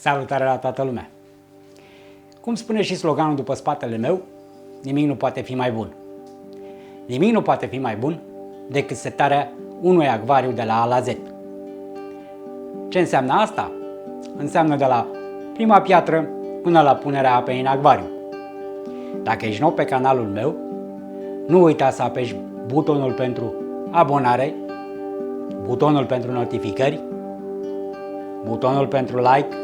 Salutare la toată lumea! Cum spune și sloganul după spatele meu, nimic nu poate fi mai bun. Nimic nu poate fi mai bun decât setarea unui acvariu de la A la Z. Ce înseamnă asta? Înseamnă de la prima piatră până la punerea apei în acvariu. Dacă ești nou pe canalul meu, nu uita să apeși butonul pentru abonare, butonul pentru notificări, butonul pentru like,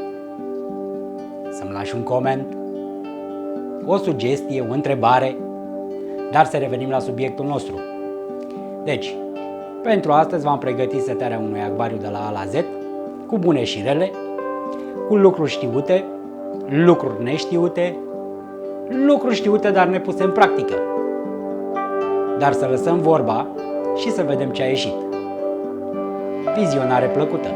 să-mi lași un coment, o sugestie, o întrebare, dar să revenim la subiectul nostru. Deci, pentru astăzi v-am pregătit setarea unui acvariu de la A la Z, cu bune și rele, cu lucruri știute, lucruri neștiute, lucruri știute dar nepuse în practică. Dar să lăsăm vorba și să vedem ce a ieșit. Vizionare plăcută!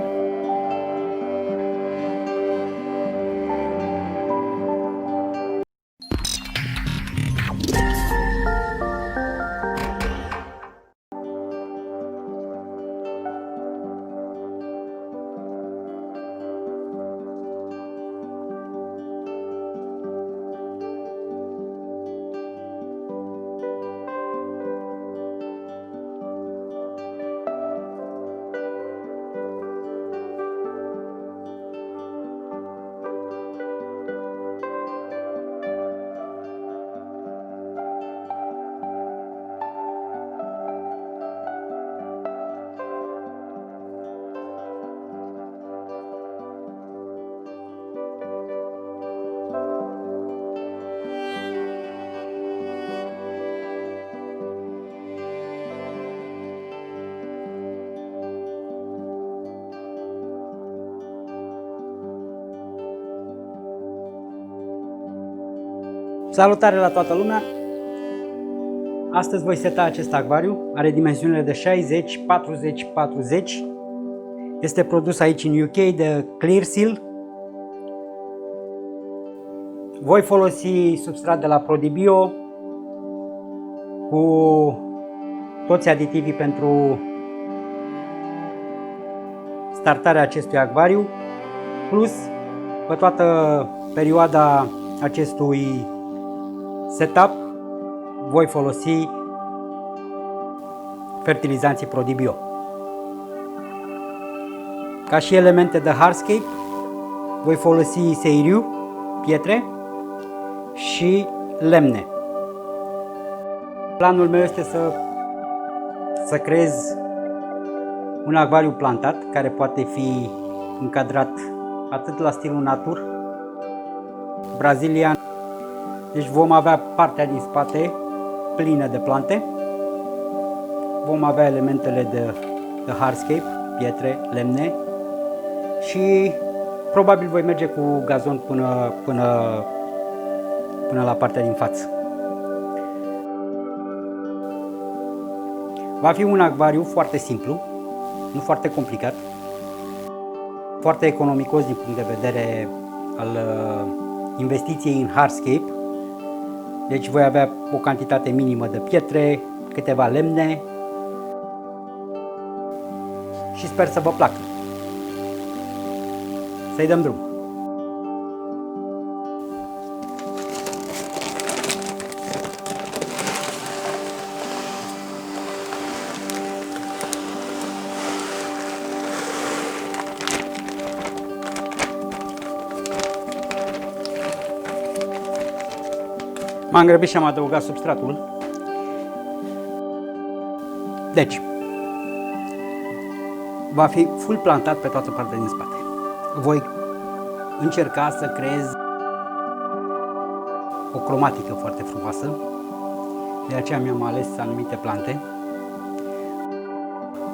Salutare la toată lumea! Astăzi voi seta acest acvariu, are dimensiunile de 60-40-40. Este produs aici în UK de Clearseal. Voi folosi substrat de la Prodibio cu toți aditivii pentru startarea acestui acvariu, plus pe toată perioada acestui setup voi folosi fertilizanții Prodibio. Ca și elemente de hardscape voi folosi seiriu, pietre și lemne. Planul meu este să creez un acvariu plantat care poate fi încadrat atât la stilul natur, brazilian. Deci vom avea partea din spate plină de plante, vom avea elementele de hardscape, pietre, lemne și probabil voi merge cu gazon până la partea din față. Va fi un acvariu foarte simplu, nu foarte complicat, foarte economicos din punct de vedere al investiției în hardscape. Deci voi avea o cantitate minimă de pietre, câteva lemne și sper să vă placă. Să-i dăm drum! M-am grăbit și am adăugat substratul. Deci, va fi full plantat pe toată partea din spate. Voi încerca să creez o cromatică foarte frumoasă. De aceea mi-am ales anumite plante.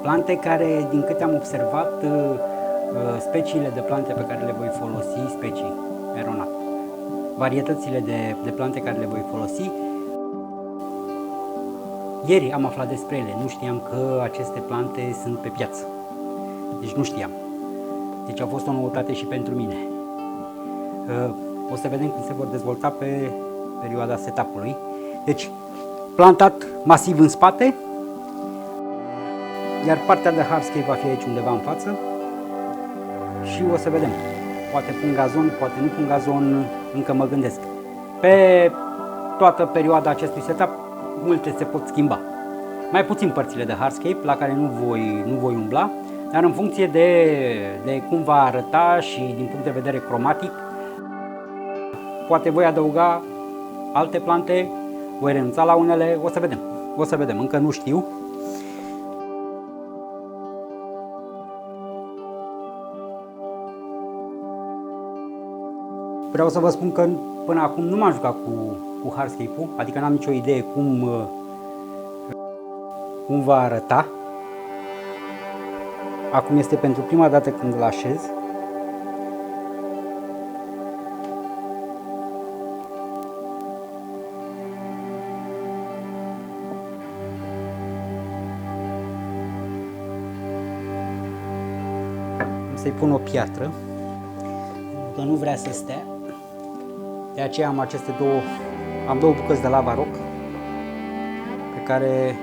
Plante care, din câte am observat, speciile de plante pe care le voi folosi, specii, eronat. Varietățile de plante care le voi folosi. Ieri am aflat despre ele, nu știam că aceste plante sunt pe piață. Deci nu știam. Deci a fost o noutate și pentru mine. O să vedem cum se vor dezvolta pe perioada setup-ului. Deci, plantat masiv în spate, iar partea de hardscape va fi aici undeva în față și o să vedem. poate pun gazon, poate nu pun gazon, încă mă gândesc. Pe toată perioada acestui setup, multe se pot schimba. Mai puțin părțile de hardscape, la care nu voi umbla, dar în funcție de cum va arăta și din punct de vedere cromatic, poate voi adăuga alte plante, voi renunța la unele, o să vedem, încă nu știu. Vreau să vă spun că până acum nu m-am jucat cu hardscape-ul, adică n-am nicio idee cum va arăta. Acum este pentru prima dată când îl așez. Am să-i pun o piatră, că nu vrea să stea. De aceea am două bucăți de lava rock pe care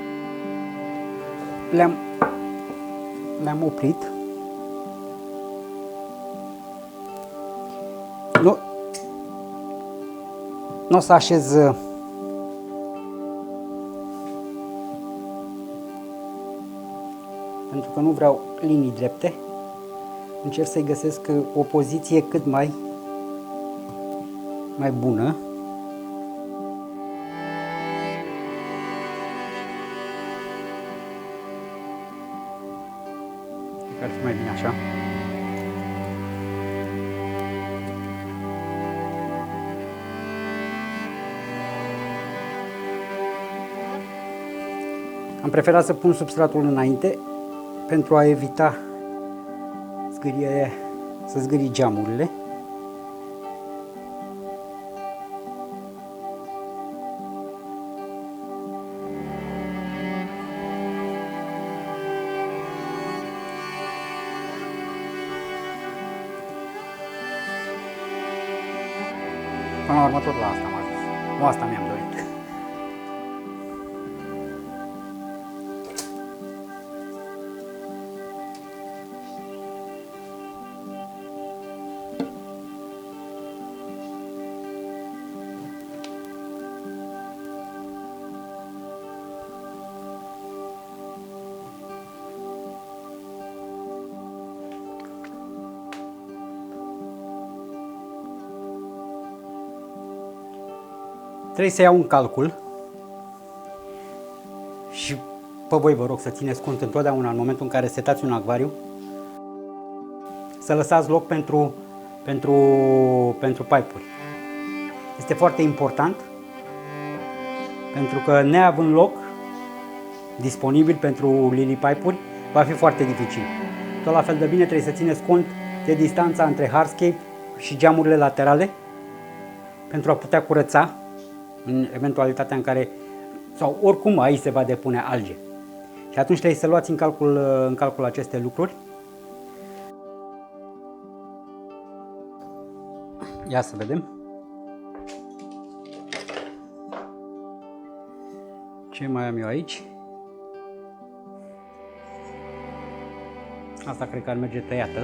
le-am oprit. Nu o să așez pentru că nu vreau linii drepte. Încerc să-i găsesc o poziție cât mai bună. Ar fi mai bine așa. Am preferat să pun substratul înainte pentru a evita să zgârie geamurile. Până la urmă tot la asta am ajuns. Nu asta mi-am dorit. Trebuie să iau un calcul și pe voi vă rog să țineți cont întotdeauna în momentul în care setați un acvariu, să lăsați loc pentru pipe-uri. Este foarte important pentru că neavând loc disponibil pentru lily pipe-uri, va fi foarte dificil. Tot la fel de bine trebuie să țineți cont de distanța între hardscape și geamurile laterale pentru a putea curăța în eventualitatea în care, sau oricum aici se va depune alge. Și atunci trebuie să luați în calcul aceste lucruri. Ia să vedem. Ce mai am eu aici? Asta cred că ar merge tăiată.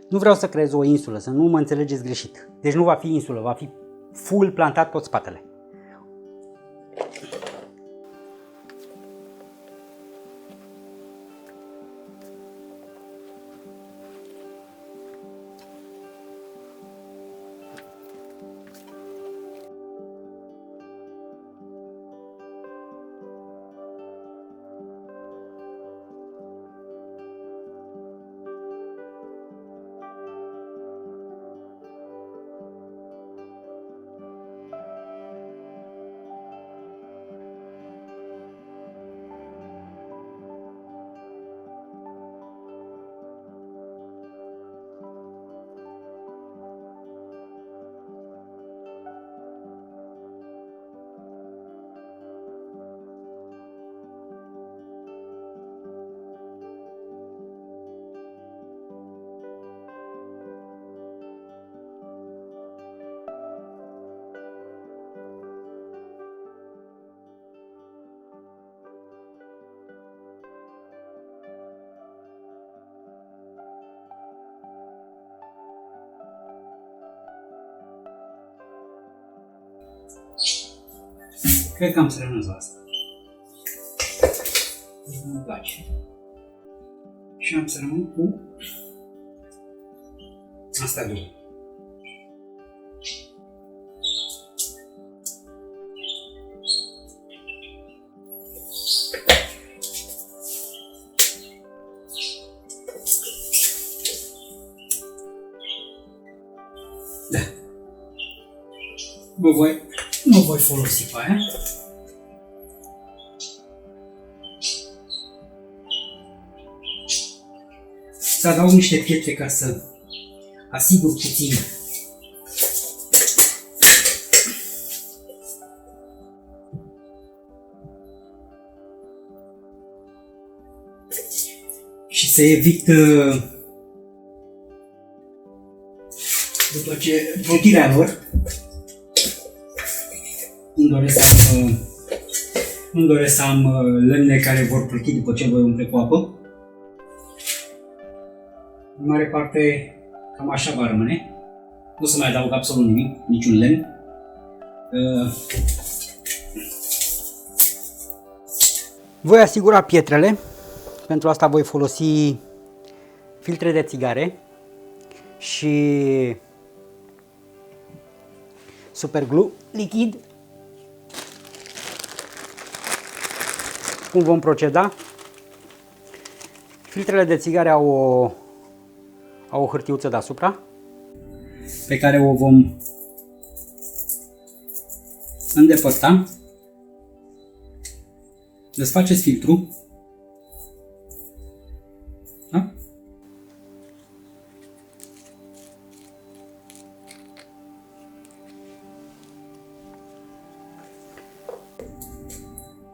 Nu vreau să creez o insulă, să nu mă înțelegeți greșit. Deci nu va fi insulă, va fi full plantat tot spatele. Cred că am să renunț la asta. Nu-mi place. Și am să rămân cu astea două. Da. Nu voi folosi pe aia. Să adaug niște pietre ca să asigur puțin și să evit după ce plutirea lor. Nu doresc să am lemne care vor pluti după ce voi umple cu apă. În mare parte, cam așa va rămâne. Nu să mai adaug absolut nimic, niciun lemn. Voi asigura pietrele. Pentru asta voi folosi filtre de țigare și superglue lichid. Cum vom proceda? Filtrele de țigare au o hârtiuță deasupra pe care o vom îndepărta. Desfaceți filtrul. Da?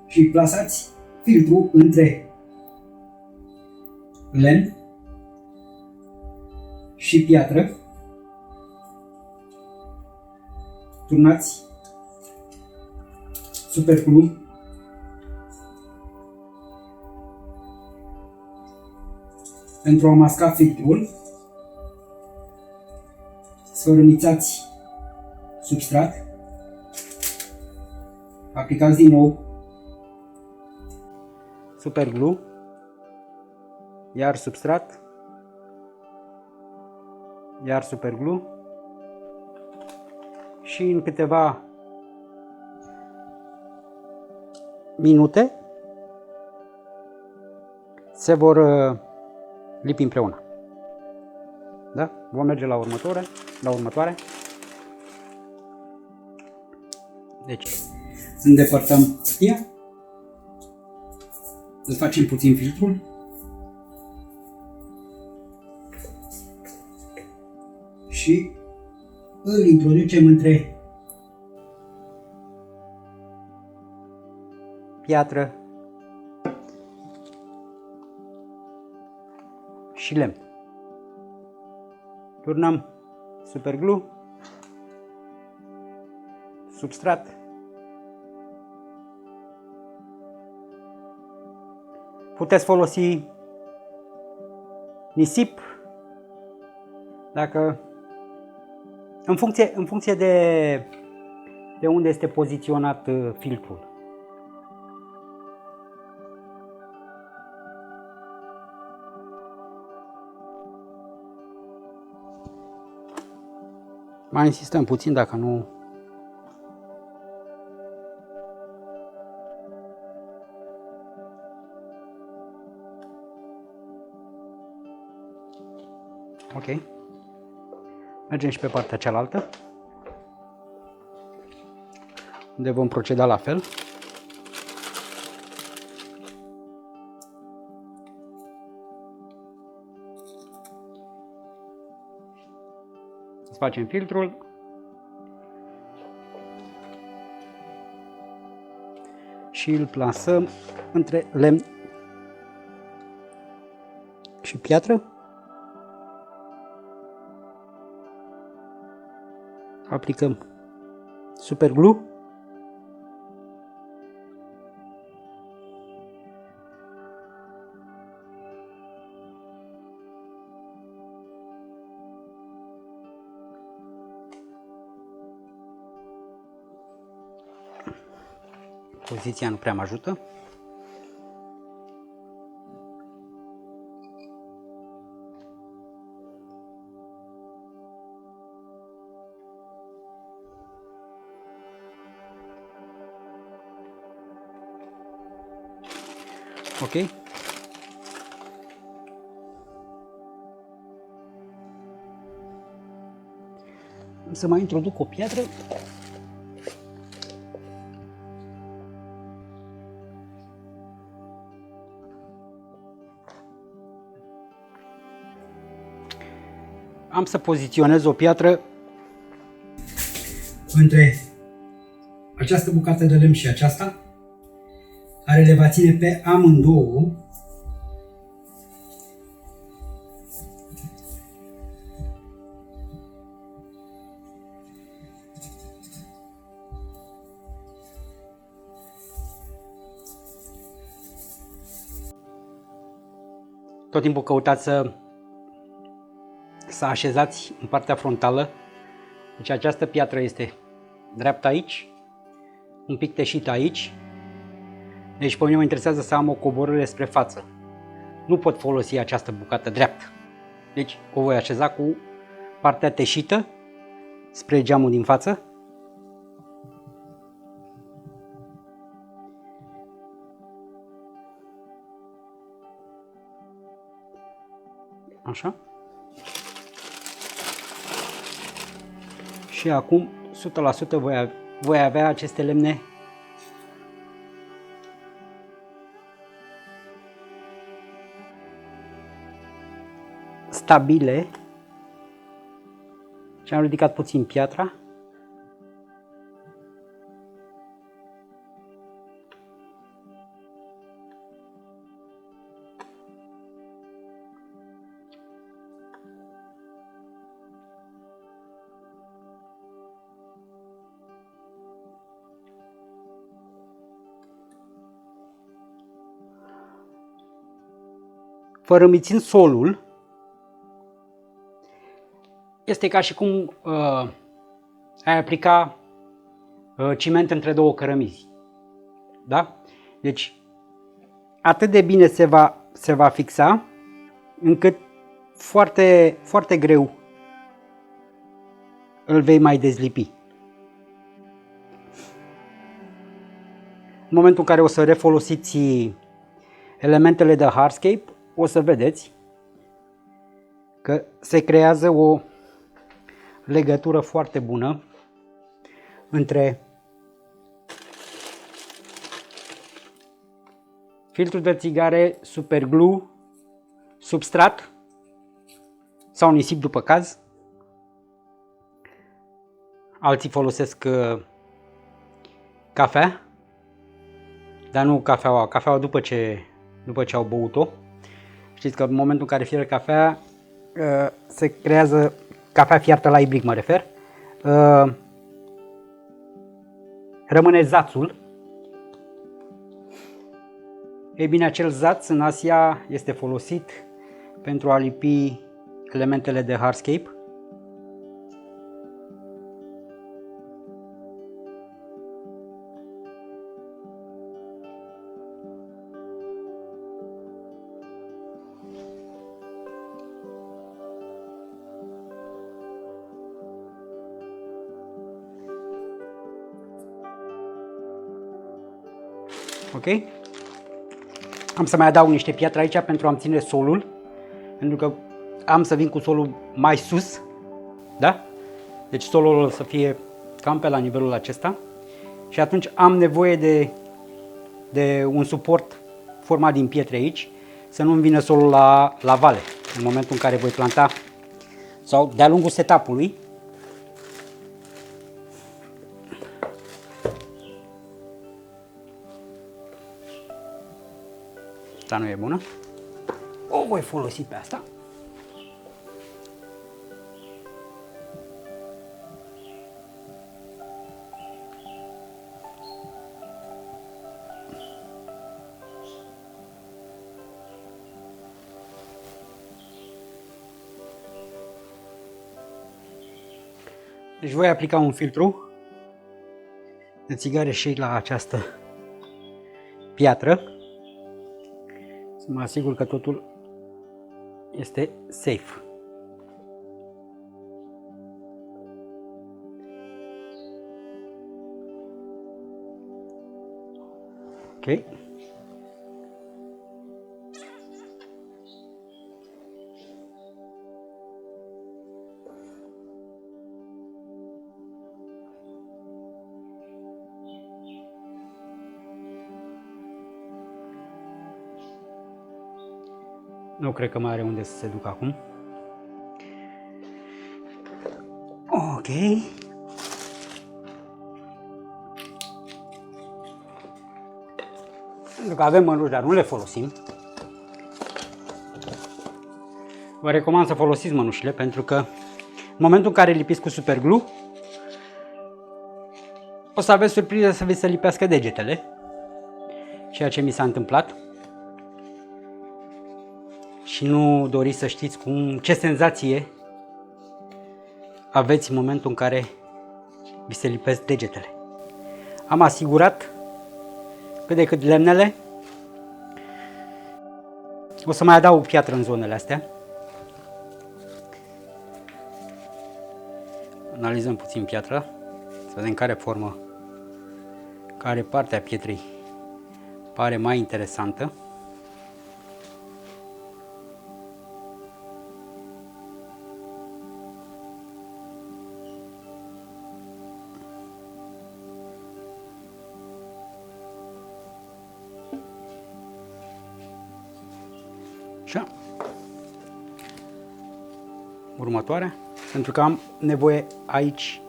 Și plasați filtrul între lemn și piatră. Turnați superglue pentru a masca filtrul. Sfărâmițați substrat. Aplicați din nou superglue, iar substrat, iar superglue și în câteva minute se vor lipi împreună. Da? Vom merge la următoare. Deci, îndepărtăm hârtia, îl facem puțin filtrul și îl introducem între piatră și lemn. Turnăm superglue, substrat, puteți folosi nisip, dacă în funcție de unde este poziționat filtrul. Mai insistăm puțin dacă nu. Ok. Mergem și pe partea cealaltă, unde vom proceda la fel. Facem filtrul și îl plasăm între lemn și piatră. Aplicăm superglue. poziția nu prea mă ajută. Ok? Să mai introduc o piatră. Am să poziționez o piatră între această bucată de lemn și aceasta, care le va ține pe amândouă tot timpul căutați să așezați în partea frontală. Deci această piatră este dreaptă aici, un pic teșită aici. Deci pe mine mă interesează să am o coborâre spre față. Nu pot folosi această bucată dreaptă. Deci o voi așeza cu partea teșită spre geamul din față. Așa. Și acum 100% voi avea aceste lemne stabile. Și am ridicat puțin piatra. Fărâmițind solul, este ca și cum ai aplica ciment între două cărămizi. Da? Deci atât de bine se va fixa, încât foarte, foarte greu îl vei mai dezlipi. În momentul în care o să refolosiți elementele de hardscape, o să vedeți că se creează o legătură foarte bună între filtrul de țigare, superglue, substrat sau nisip după caz. Alții folosesc cafea, dar nu cafeaua după ce au băut-o. Știți că în momentul în care fierbe cafea, se creează cafea fiartă la ibric, mă refer. Rămâne zațul. Ei bine, acel zaț în Asia este folosit pentru a lipi elementele de hardscape. Ok? Am să mai adaug niște piatră aici pentru a-mi ține solul, pentru că am să vin cu solul mai sus, da? Deci solul o să fie cam pe la nivelul acesta și atunci am nevoie de un suport format din pietre aici, să nu-mi vină solul la vale în momentul în care voi planta sau de-a lungul setup-ului. Asta nu e bună. O voi folosi pe asta. Deci voi aplica un filtru de țigare și la această piatră, să mă asigur că totul este safe. Ok. Nu cred că mai are unde să se ducă acum. Ok. Pentru că avem mănuși, dar nu le folosim. Vă recomand să folosiți mănușile, pentru că în momentul în care lipiți cu superglue, o să aveți surpriză să vi se lipească degetele. Ceea ce mi s-a întâmplat. Și nu doriți să știți ce senzație aveți în momentul în care vi se lipesc degetele. Am asigurat cât de cât lemnele. O să mai adaug piatră în zonele astea. Analizăm puțin piatra, să vedem care formă, care parte a pietrei pare mai interesantă. Așa. Următoarea, pentru că am nevoie aici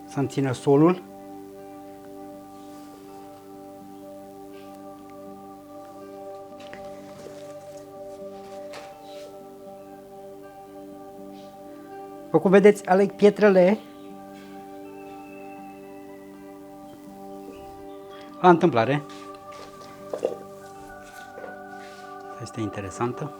să-mi țină solul. După cum vedeți, aleg pietrele la întâmplare. Este interesantă.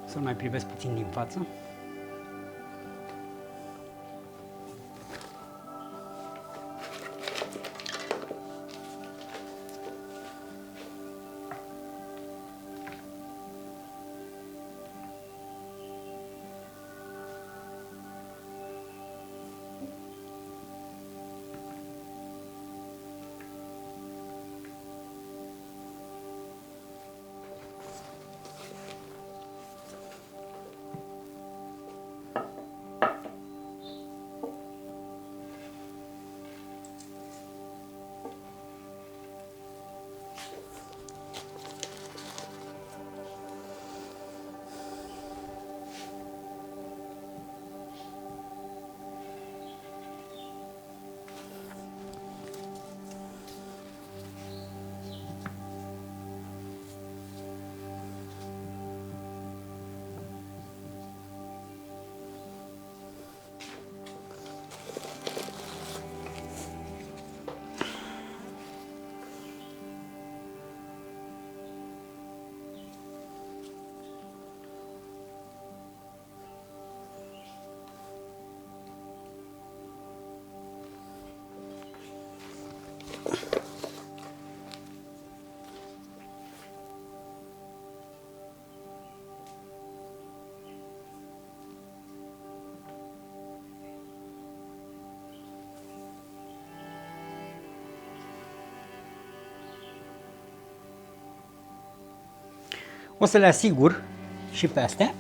Să mai privesc puțin din față. O să le asigur și pe astea,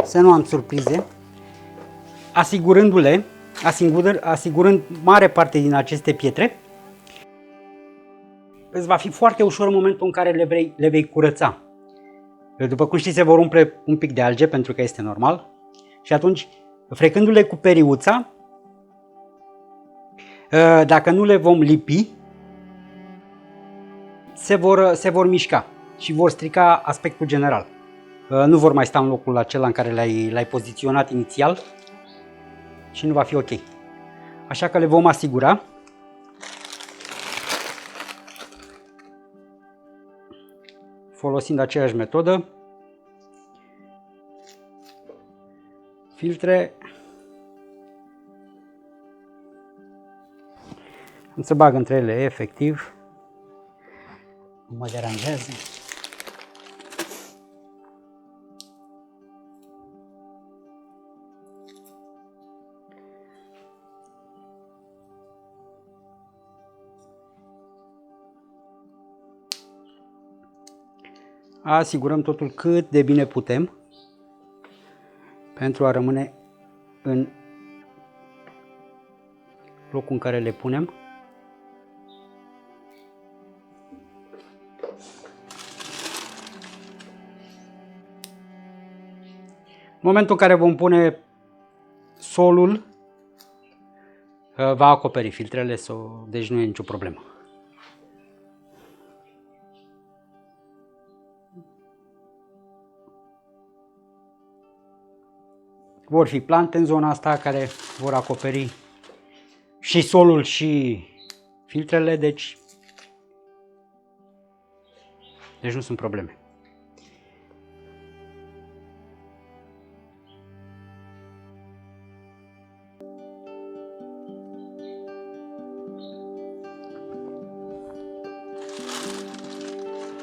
să nu am surprize, asigurând mare parte din aceste pietre îți va fi foarte ușor în momentul în care le vei curăța. După cum știți, se vor umple un pic de alge, pentru că este normal. Și atunci, frecându-le cu periuța, dacă nu le vom lipi, se vor mișca și vor strica aspectul general. Nu vor mai sta în locul acela în care le-ai poziționat inițial și nu va fi ok. Așa că le vom asigura. Folosind aceeași metodă. Filtre. Am să bag între ele efectiv. Nu mă deranjează. Asigurăm totul cât de bine putem pentru a rămâne în locul în care le punem. În momentul în care vom pune solul, va acoperi filtrele, deci nu e nicio problemă. Vor fi plante în zona asta care vor acoperi și solul și filtrele, deci nu sunt probleme.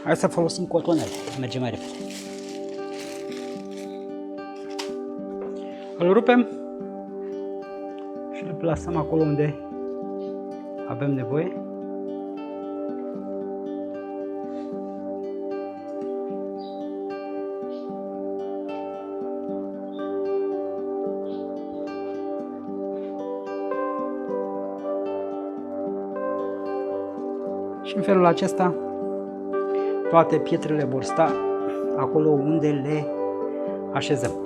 Hai să folosim cotonel, merge mai repede. Îl rupem și îl plasăm acolo unde avem nevoie. Și în felul acesta toate pietrele vor sta acolo unde le așezăm.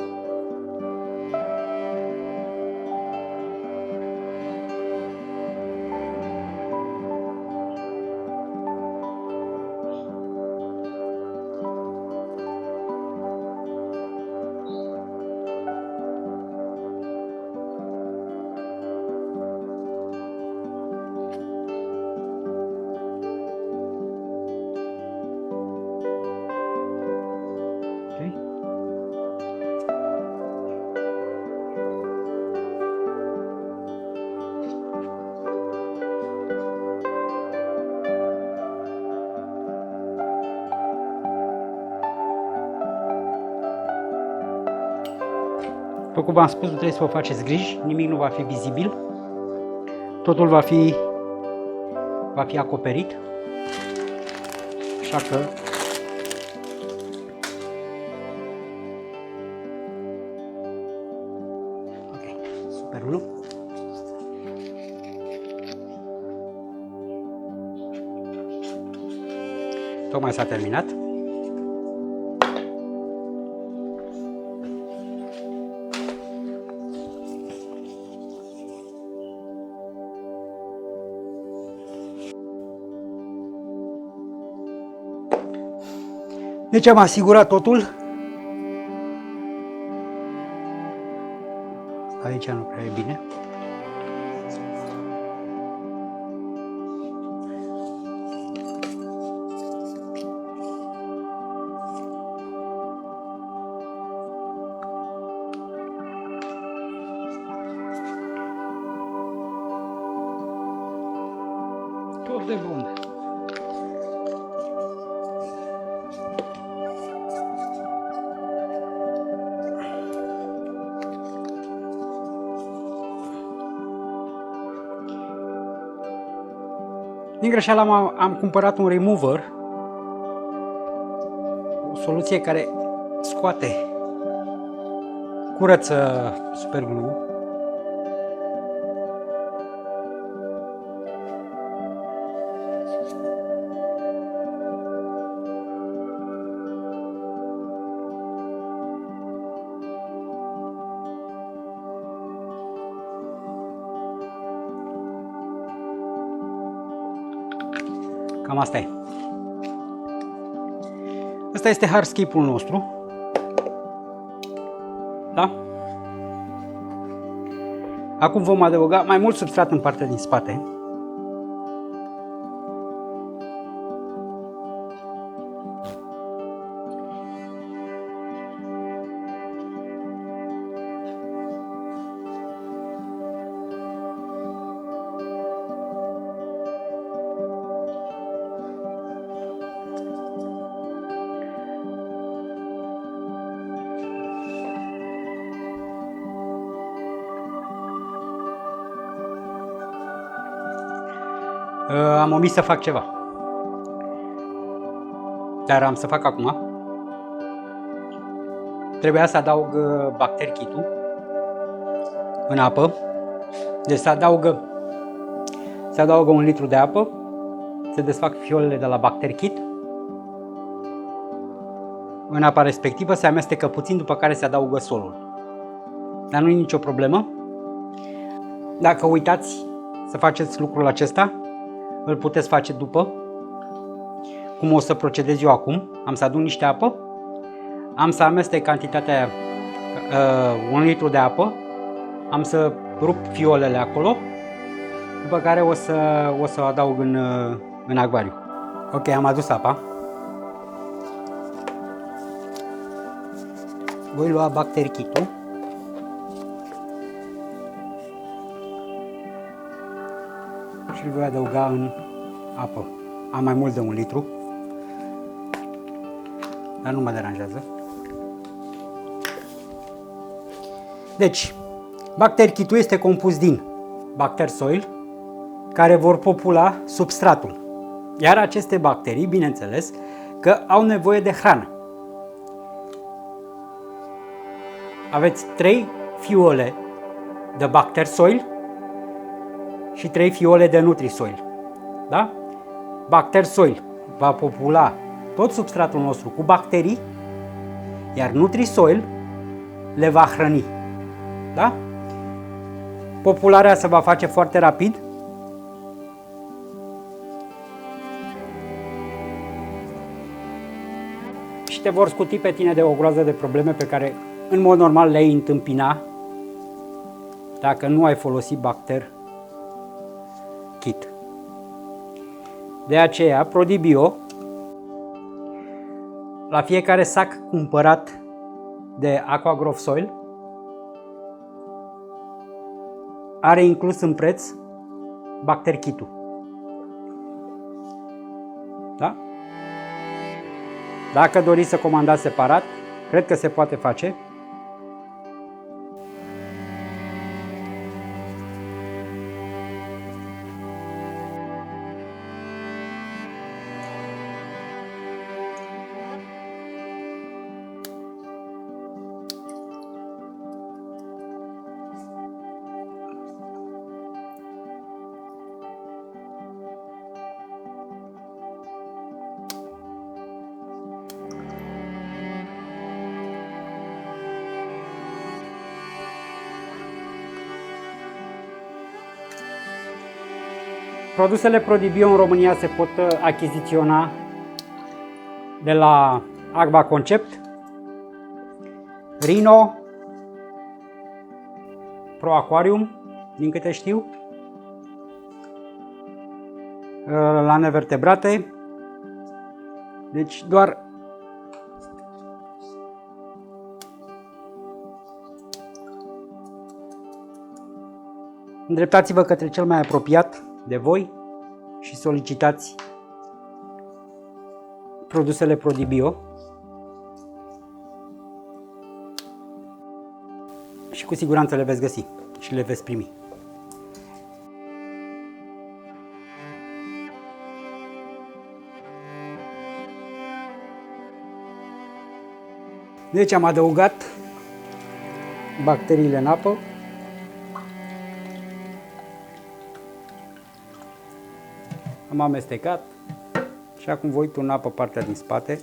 După cum v-am spus, nu trebuie să vă faceți griji, nimic nu va fi vizibil, totul va fi acoperit, așa că ok, superul. Tocmai s-a terminat. Deci am asigurat totul. Aici nu prea e bine. Tot de bun. Din greșeală am cumpărat un remover, o soluție care curăță superglue. Cam asta e. Ăsta este hardscape-ul nostru. Da? Acum vom adăuga mai mult substrat în partea din spate. Am omis să fac ceva, dar am să fac acum. Trebuia să adaug bacterchitul în apă. Deci se adaugă 1 litru de apă, se desfac fiolele de la bacterchit. În apa respectivă se amestecă puțin, după care se adaugă solul. Dar nu e nicio problemă. Dacă uitați să faceți lucrul acesta, îl puteți face după. Cum o să procedez eu acum? Am să adun niște apă, am să amestec cantitatea 1 litru de apă, am să rup fiolele acolo, după care o să adaug în acvariu. Ok, am adus apa. Voi lua bacterchitul. Și îl voi adăuga în apă. Am mai mult de 1 litru, dar nu mă deranjează. Deci, bacterchitul este compus din bacter soil, care vor popula substratul. Iar aceste bacterii, bineînțeles, că au nevoie de hrană. Aveți 3 fiole de bacter soil și 3 fiole de Nutrisoil. Da? Bacter soil va popula tot substratul nostru cu bacterii, iar Nutrisoil le va hrăni. Da? Popularea se va face foarte rapid. Și te vor scuti pe tine de o groază de probleme pe care în mod normal le-ai întâmpina dacă nu ai folosit bacter kit. De aceea, ProDBio, la fiecare sac cumpărat de Aquagrowth Soil, are inclus în preț bacter kit-ul. Da? Dacă doriți să comandați separat, cred că se poate face. Produsele ProDBio în România se pot achiziționa de la Aqua Concept, Rhino, Pro Aquarium, din câte știu, la nevertebrate. Deci doar îndreptați-vă către cel mai apropiat de voi și solicitați produsele ProDBio și cu siguranță le veți găsi și le veți primi. Deci am adăugat bacteriile în apă. Am amestecat și acum voi turna pe partea din spate.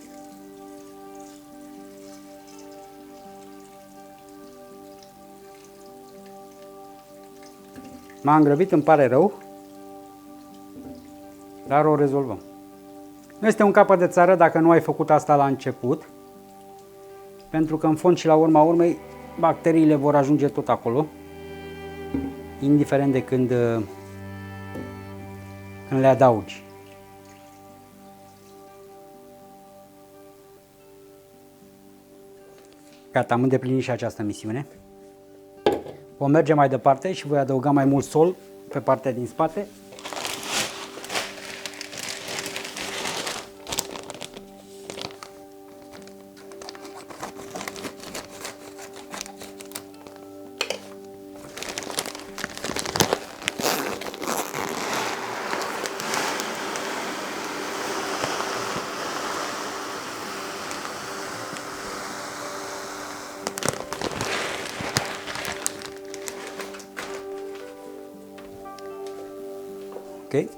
M-am grăbit, îmi pare rău, dar o rezolvăm. Nu este un capăt de țară dacă nu ai făcut asta la început, pentru că în fond și la urma urmei bacteriile vor ajunge tot acolo, indiferent de când le adaugi. Gata, am îndeplinit și această misiune. Vom merge mai departe și voi adăuga mai mult sol pe partea din spate. Ok.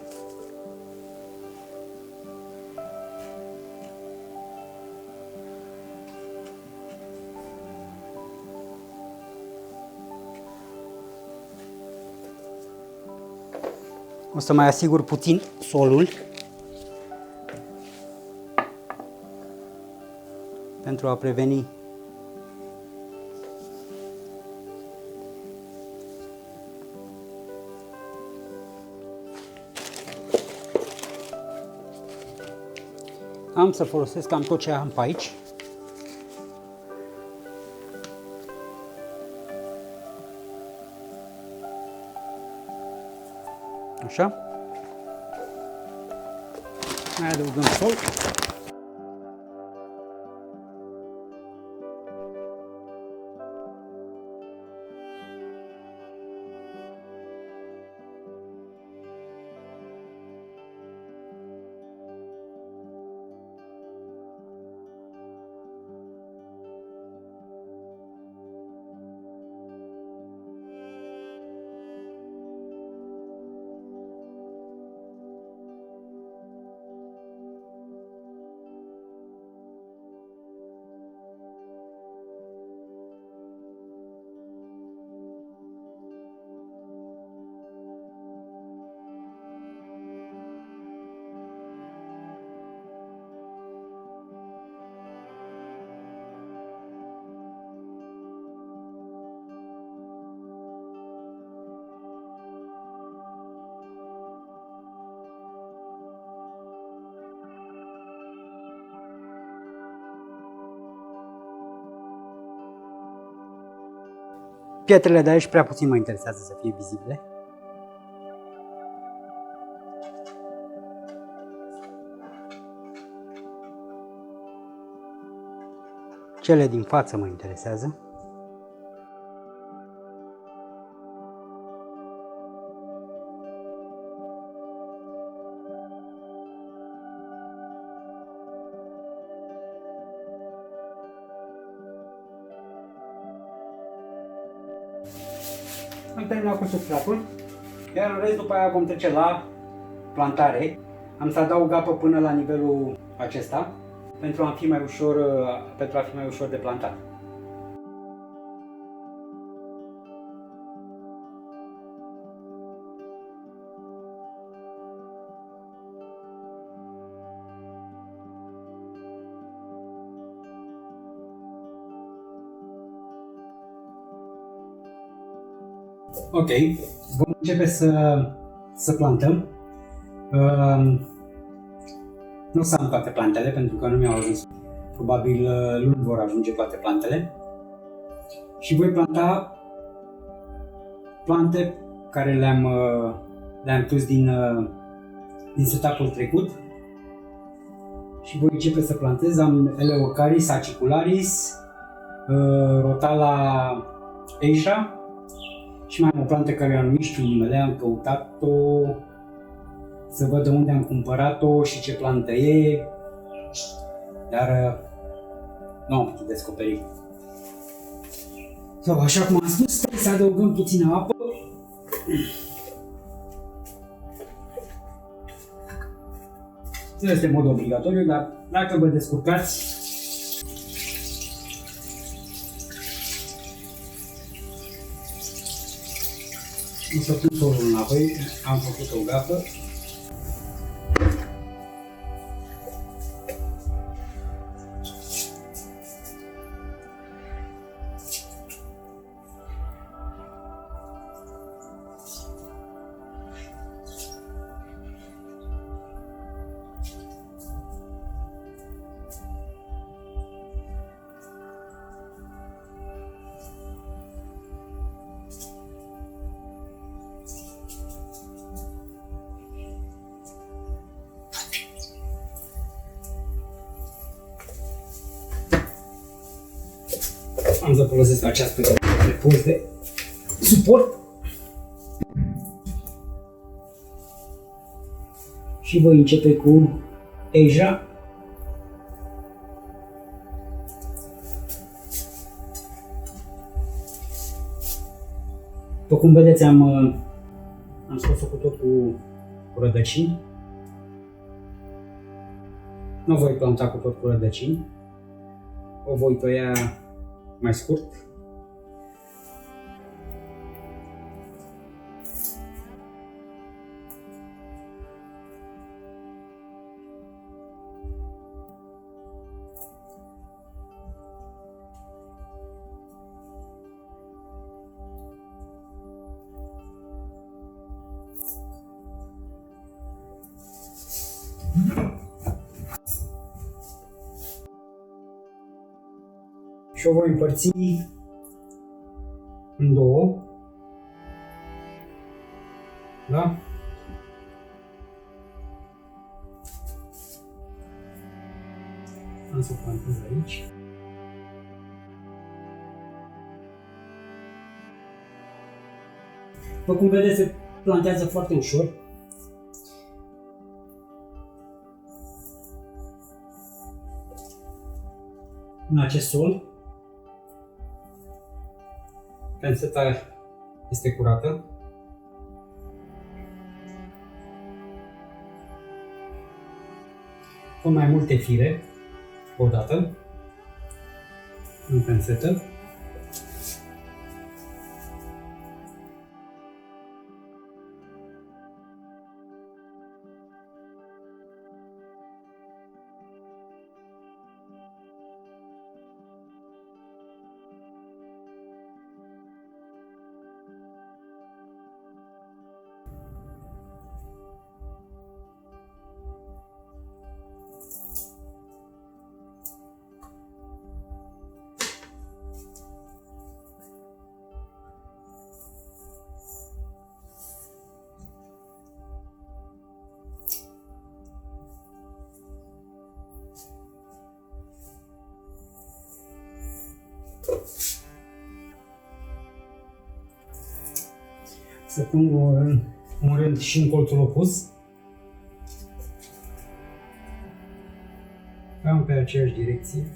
O să mai asigur puțin solul pentru a preveni am să folosesc cam tot ce am pe aici. Așa. Mai adăugăm sol. Pietrele de aici prea puțin mă interesează să fie vizibile. Cele din față mă interesează. Am terminat cu substratul, iar în rest după aia vom trece la plantare. Am să adaug apă până la nivelul acesta pentru a fi mai ușor de plantat. Ok, vom începe să plantăm. Nu o să am toate plantele pentru că nu mi-au ajuns. Probabil luni vor ajunge toate plantele. Și voi planta plante care le-am pus din setup-ul trecut. Și voi începe să plantez. Am Eleocaris acicularis, Rotala Asia. Și mai am o plantă care nu știu numele, am căutat-o să văd de unde am cumpărat-o și ce plantă e, dar nu am putut descoperi. So, așa cum am spus, trebuie să adăugăm puțină apă. Nu este în mod obligatoriu, dar dacă vă descurcați, o să pun solul înapoi, am făcut o gapă. Am să folosesc această post de suport și voi începe cu Asia. După cum vedeți, am scos-o cu tot cu rădăcini. Nu voi planta cu tot cu rădăcini. O voi tăia mai scurt. Și o voi împărți în două. Da? Am să o plantez aici. După cum vedeți, se plantează foarte ușor. În acest sol. Penseta este curată. Pun mai multe fire odată în pensetă. Să pun un rând și în colțul opus. Cam pe aceeași direcție.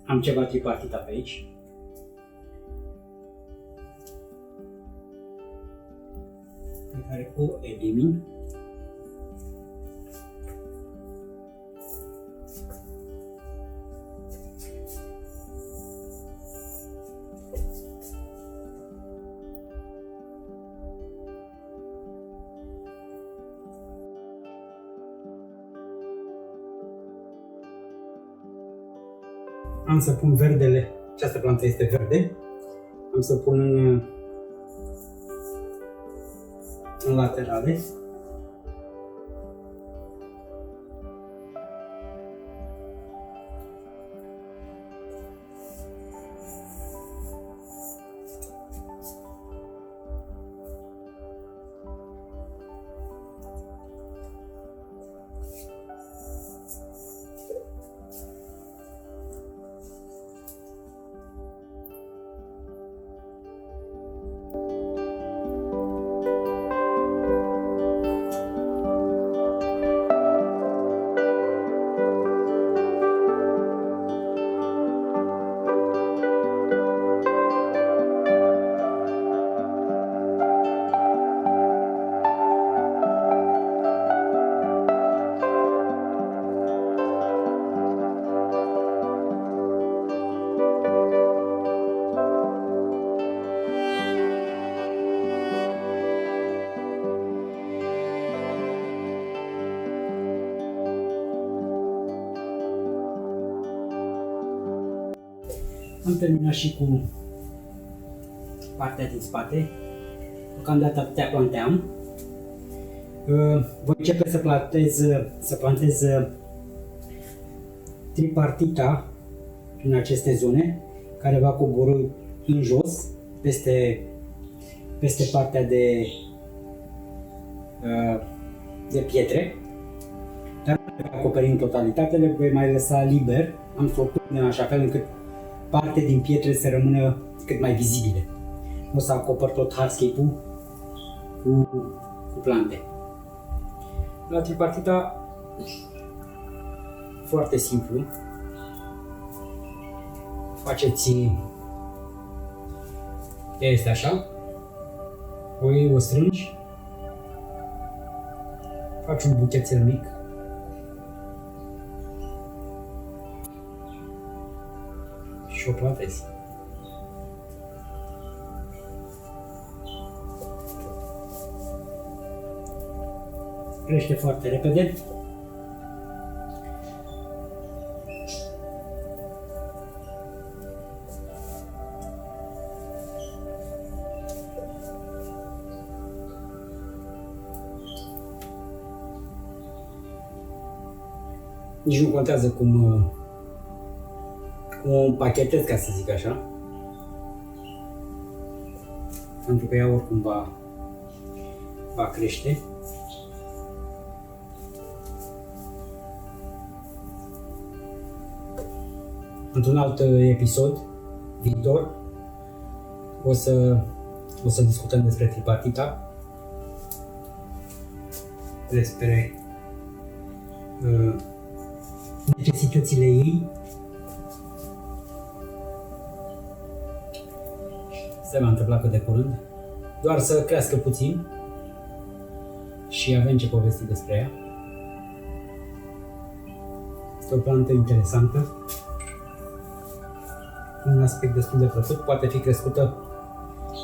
Am ceva tripartita pe aici. Pe care o elimin. Am să pun verdele, această plantă este verde, am să pun în laterale. Am terminat și cu partea din spate. Deocamdată atâtea plante am. Voi începe să plantez tripartita în aceste zone, care va coborî în jos, peste partea de pietre. Dar nu acoperi în totalitate, le voi mai lăsa liber. Am făcut în așa fel încât parte din pietre să rămână cât mai vizibile. O să acopăr tot hardscape-ul cu plante. La tripartita, foarte simplu. Este așa, o strângi, faci un buchețel mic și o plantezi. Crește foarte repede. Nici nu contează cum o pachetez, ca să zic așa, pentru că ea oricum va crește. Într-un alt episod viitor o să discutăm despre tripartita, despre necesitățile ei. Se va întâmpla cât de curând, doar să crească puțin și avem ce povesti despre ea. Este o plantă interesantă, cu un aspect destul de plăcut, poate fi crescută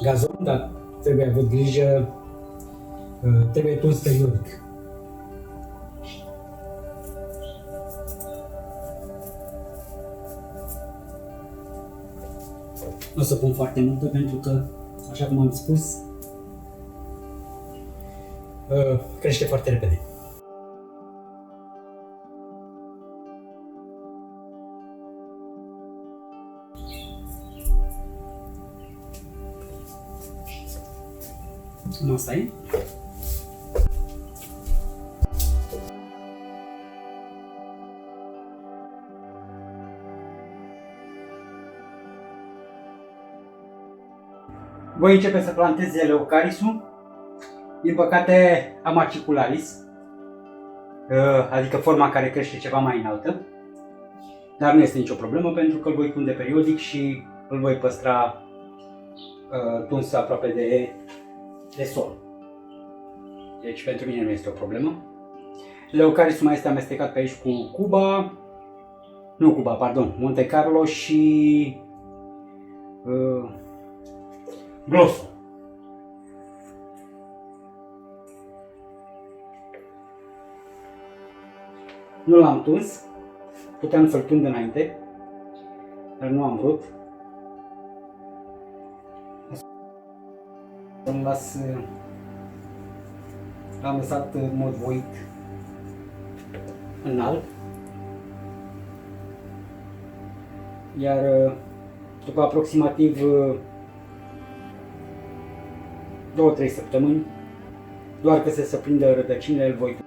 gazon, dar trebuie avut grijă, trebuie tuns periodic. Nu o să pun foarte multă pentru că, așa cum am spus, crește foarte repede. Asta e. Voi începe să plantez Eleucarisul. Din păcate am acicularis, adică forma care crește ceva mai înaltă, dar nu este nicio problemă pentru că îl voi tunde periodic și îl voi păstra tuns aproape de sol. Deci pentru mine nu este o problemă. Eleucarisul mai este amestecat pe aici cu Monte Carlo și Glosso. Nu l-am tuns, puteam să-l tund înainte, dar nu am vrut. L-am lăsat în mod voit înalt, iar după aproximativ 2-3 săptămâni, doar că se prindă rădăcinile, îl voi.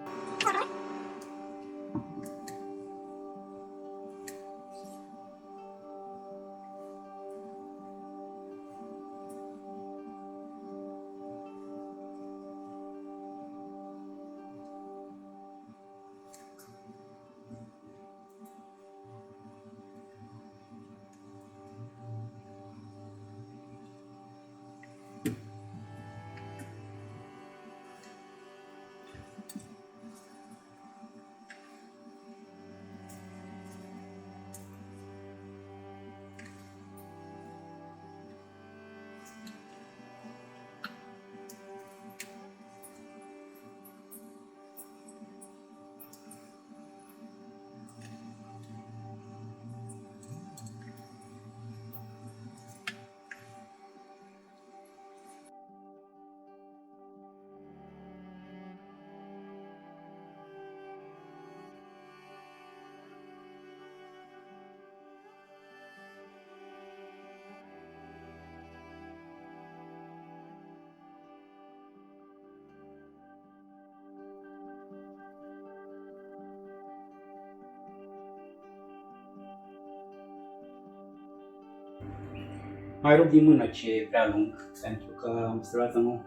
Mai rup din mână ce e prea lung, pentru că am observat că nu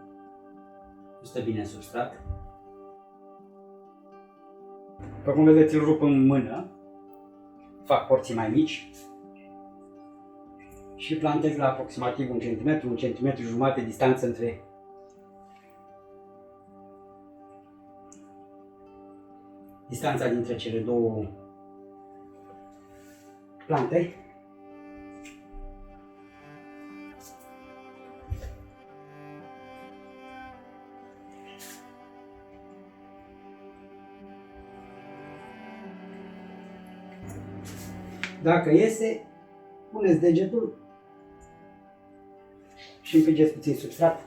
stă bine în substrat. După cum vedeți, îl rup în mână, fac porții mai mici și plantez la aproximativ 1 cm, 1 cm jumate distanță între distanța dintre cele două plante. Dacă iese, puneți degetul și împingeți puțin substrat.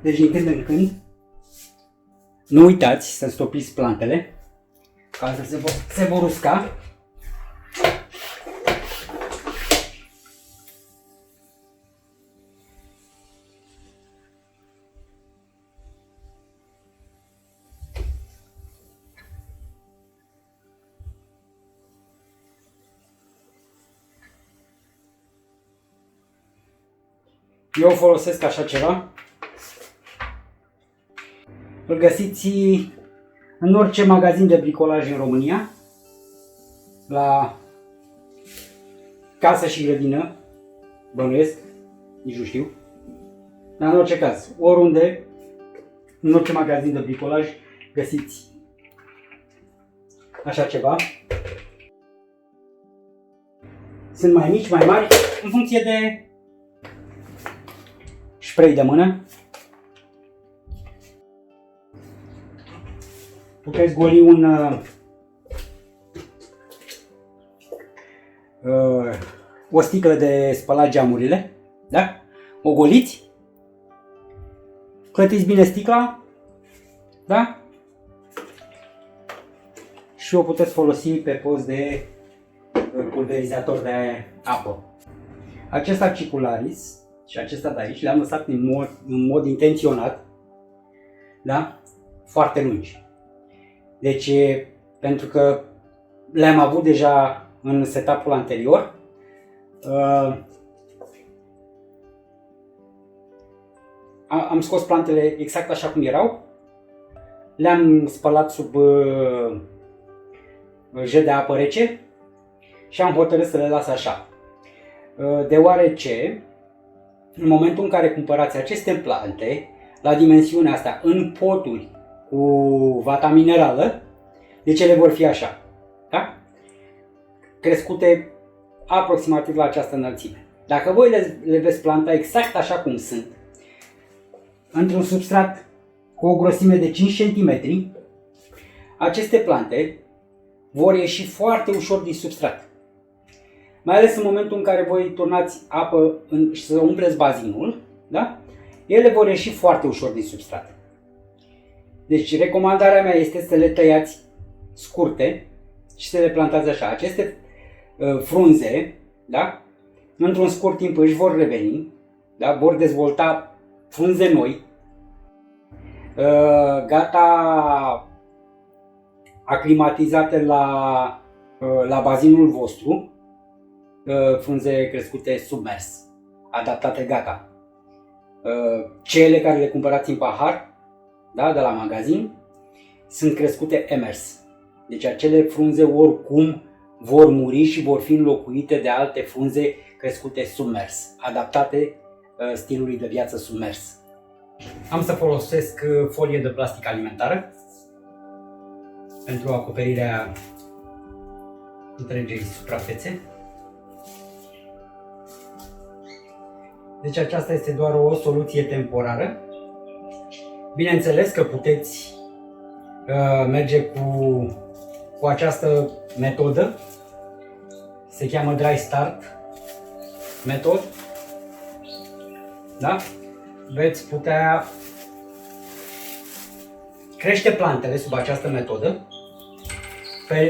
Deci din când în când, nu uitați să stopiți plantele, ca să se vor usca. Eu folosesc așa ceva. Îl găsiți în orice magazin de bricolaj în România, la casă și grădină, bănuiesc, nici nu știu. Dar în orice caz, oriunde, în orice magazin de bricolaj, găsiți așa ceva. Sunt mai mici, mai mari, în funcție de spray de mână. Puteți goli o sticlă de spălat geamurile, da? O goliți, clătiți bine sticla, da? Și o puteți folosi pe post de pulverizator de apă. Acest Acicularis și acesta de aici le-am lăsat în mod intenționat, da? Foarte lungi. Deci, pentru că le-am avut deja în setup-ul anterior, am scos plantele exact așa cum erau, le-am spălat sub jet de apă rece și am hotărât să le las așa. Deoarece, în momentul în care cumpărați aceste plante, la dimensiunea asta, în poturi cu vata minerală, deci ele vor fi așa, da? Crescute aproximativ la această înălțime. Dacă voi le veți planta exact așa cum sunt, într-un substrat cu o grosime de 5 cm, aceste plante vor ieși foarte ușor din substrat. Mai ales în momentul în care voi turnați apă și să umpleți bazinul, da? Ele vor ieși foarte ușor din substrat. Deci recomandarea mea este să le tăiați scurte și să le plantați așa. Aceste frunze, da? Într-un scurt timp își vor reveni, da? Vor dezvolta frunze noi, gata aclimatizate la bazinul vostru, frunze crescute submers, adaptate gata. Cele care le cumpărați în pahar, da, de la magazin, sunt crescute emers. Deci acele frunze oricum vor muri și vor fi înlocuite de alte frunze crescute submers, adaptate stilului de viață submers. Am să folosesc folie de plastic alimentară pentru acoperirea întregii suprafețe. Deci aceasta este doar o soluție temporară. Bineînțeles că puteți merge cu cu această metodă. Se cheamă Dry Start Method. Da? Veți putea crește plantele sub această metodă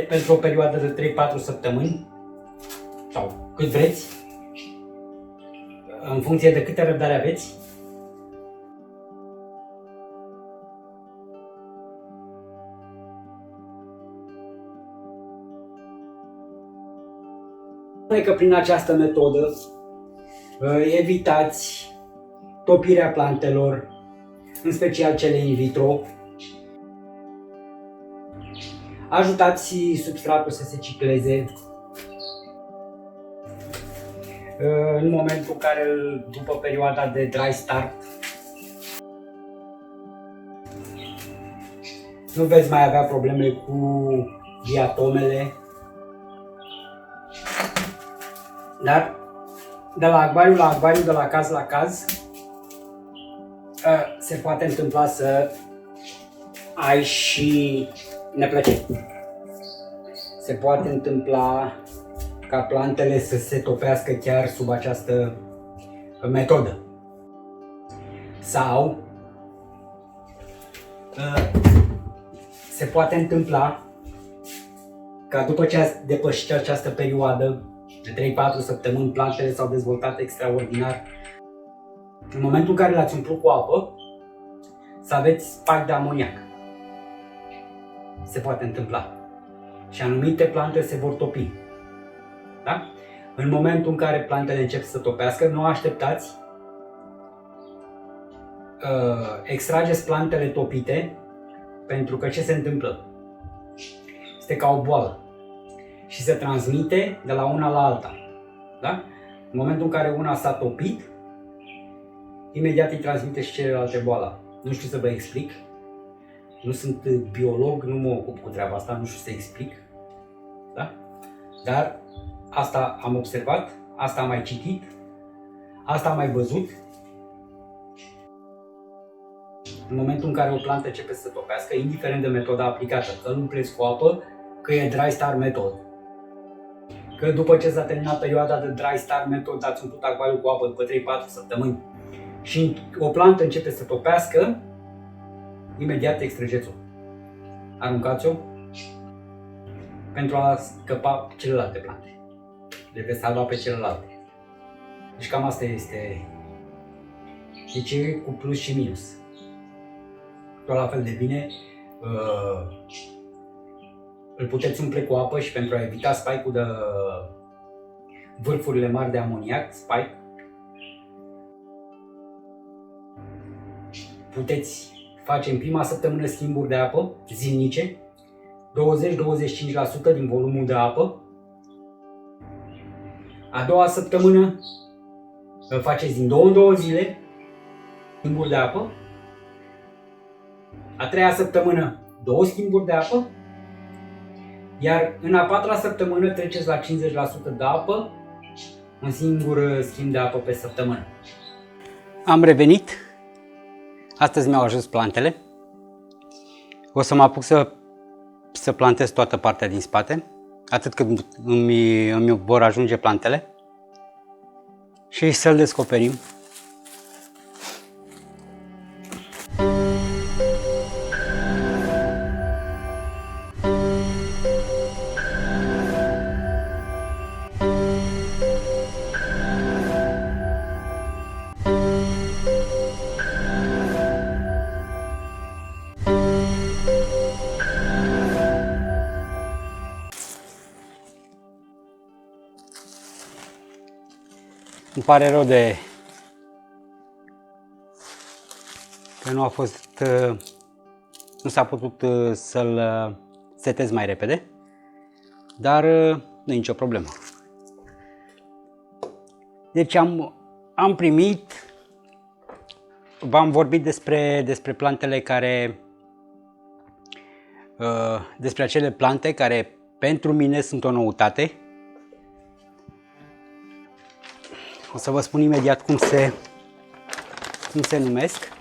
pentru o perioadă de 3-4 săptămâni sau cât vreți, în funcție de câte răbdare aveți. Că prin această metodă evitați topirea plantelor, în special cele in vitro. Ajutați substratul să se cicleze. În momentul în care, după perioada de dry start, nu veți mai avea probleme cu diatomele. Dar de la acvariu la acvariu, de la caz la caz, se poate întâmpla să ai și neplăceri. Se poate întâmpla ca plantele să se topească chiar sub această metodă. Sau se poate întâmpla ca după ce ați depășit această perioadă de 3-4 săptămâni, plantele s-au dezvoltat extraordinar. În momentul în care le-ați umplut cu apă, să aveți spike de amoniac. Se poate întâmpla. Și anumite plante se vor topi. Da? În momentul în care plantele încep să topească, nu așteptați. Extrageți plantele topite, pentru că ce se întâmplă? Este ca o boală și se transmite de la una la alta. Da? În momentul în care una s-a topit, imediat îi transmite și celelalte boala. Nu știu să vă explic. Nu sunt biolog, nu mă ocup cu treaba asta, nu știu să explic. Da? Dar asta am observat, asta am mai citit, asta am mai văzut. În momentul în care o plantă începe să se topească, indiferent de metoda aplicată, că îl umpleți cu apă, că e Dry Start Method, că după ce s-a terminat perioada de Dry Start Method, ați umplut acvariul cu apă după 3-4 săptămâni și o plantă începe să topească, imediat extrageți-o. Aruncați-o pentru a scăpa celelalte plante. Le veți salva pe celelalte. Deci cam asta este. Deci e cu plus și minus. Tot la fel de bine îl puteți umple cu apă și pentru a evita spike-ul de vârfurile mari de amoniac, spike, puteți face în prima săptămână schimburi de apă zilnice, 20-25% din volumul de apă. A doua săptămână îl faceți din 2 în 2 zile, schimburi de apă. A treia săptămână 2 schimburi de apă. Iar în a patra săptămână treceți la 50% de apă, un singur schimb de apă pe săptămână. Am revenit. Astăzi mi-au ajuns plantele. O să mă apuc să plantez toată partea din spate, atât cât îmi vor ajunge plantele, și să-l descoperim. Îmi pare rău că nu s-a putut să-l setez mai repede, dar nu e nicio problemă. Deci am primit, v-am vorbit despre plantele despre acele plante care pentru mine sunt o noutate. O să vă spun imediat cum se numesc.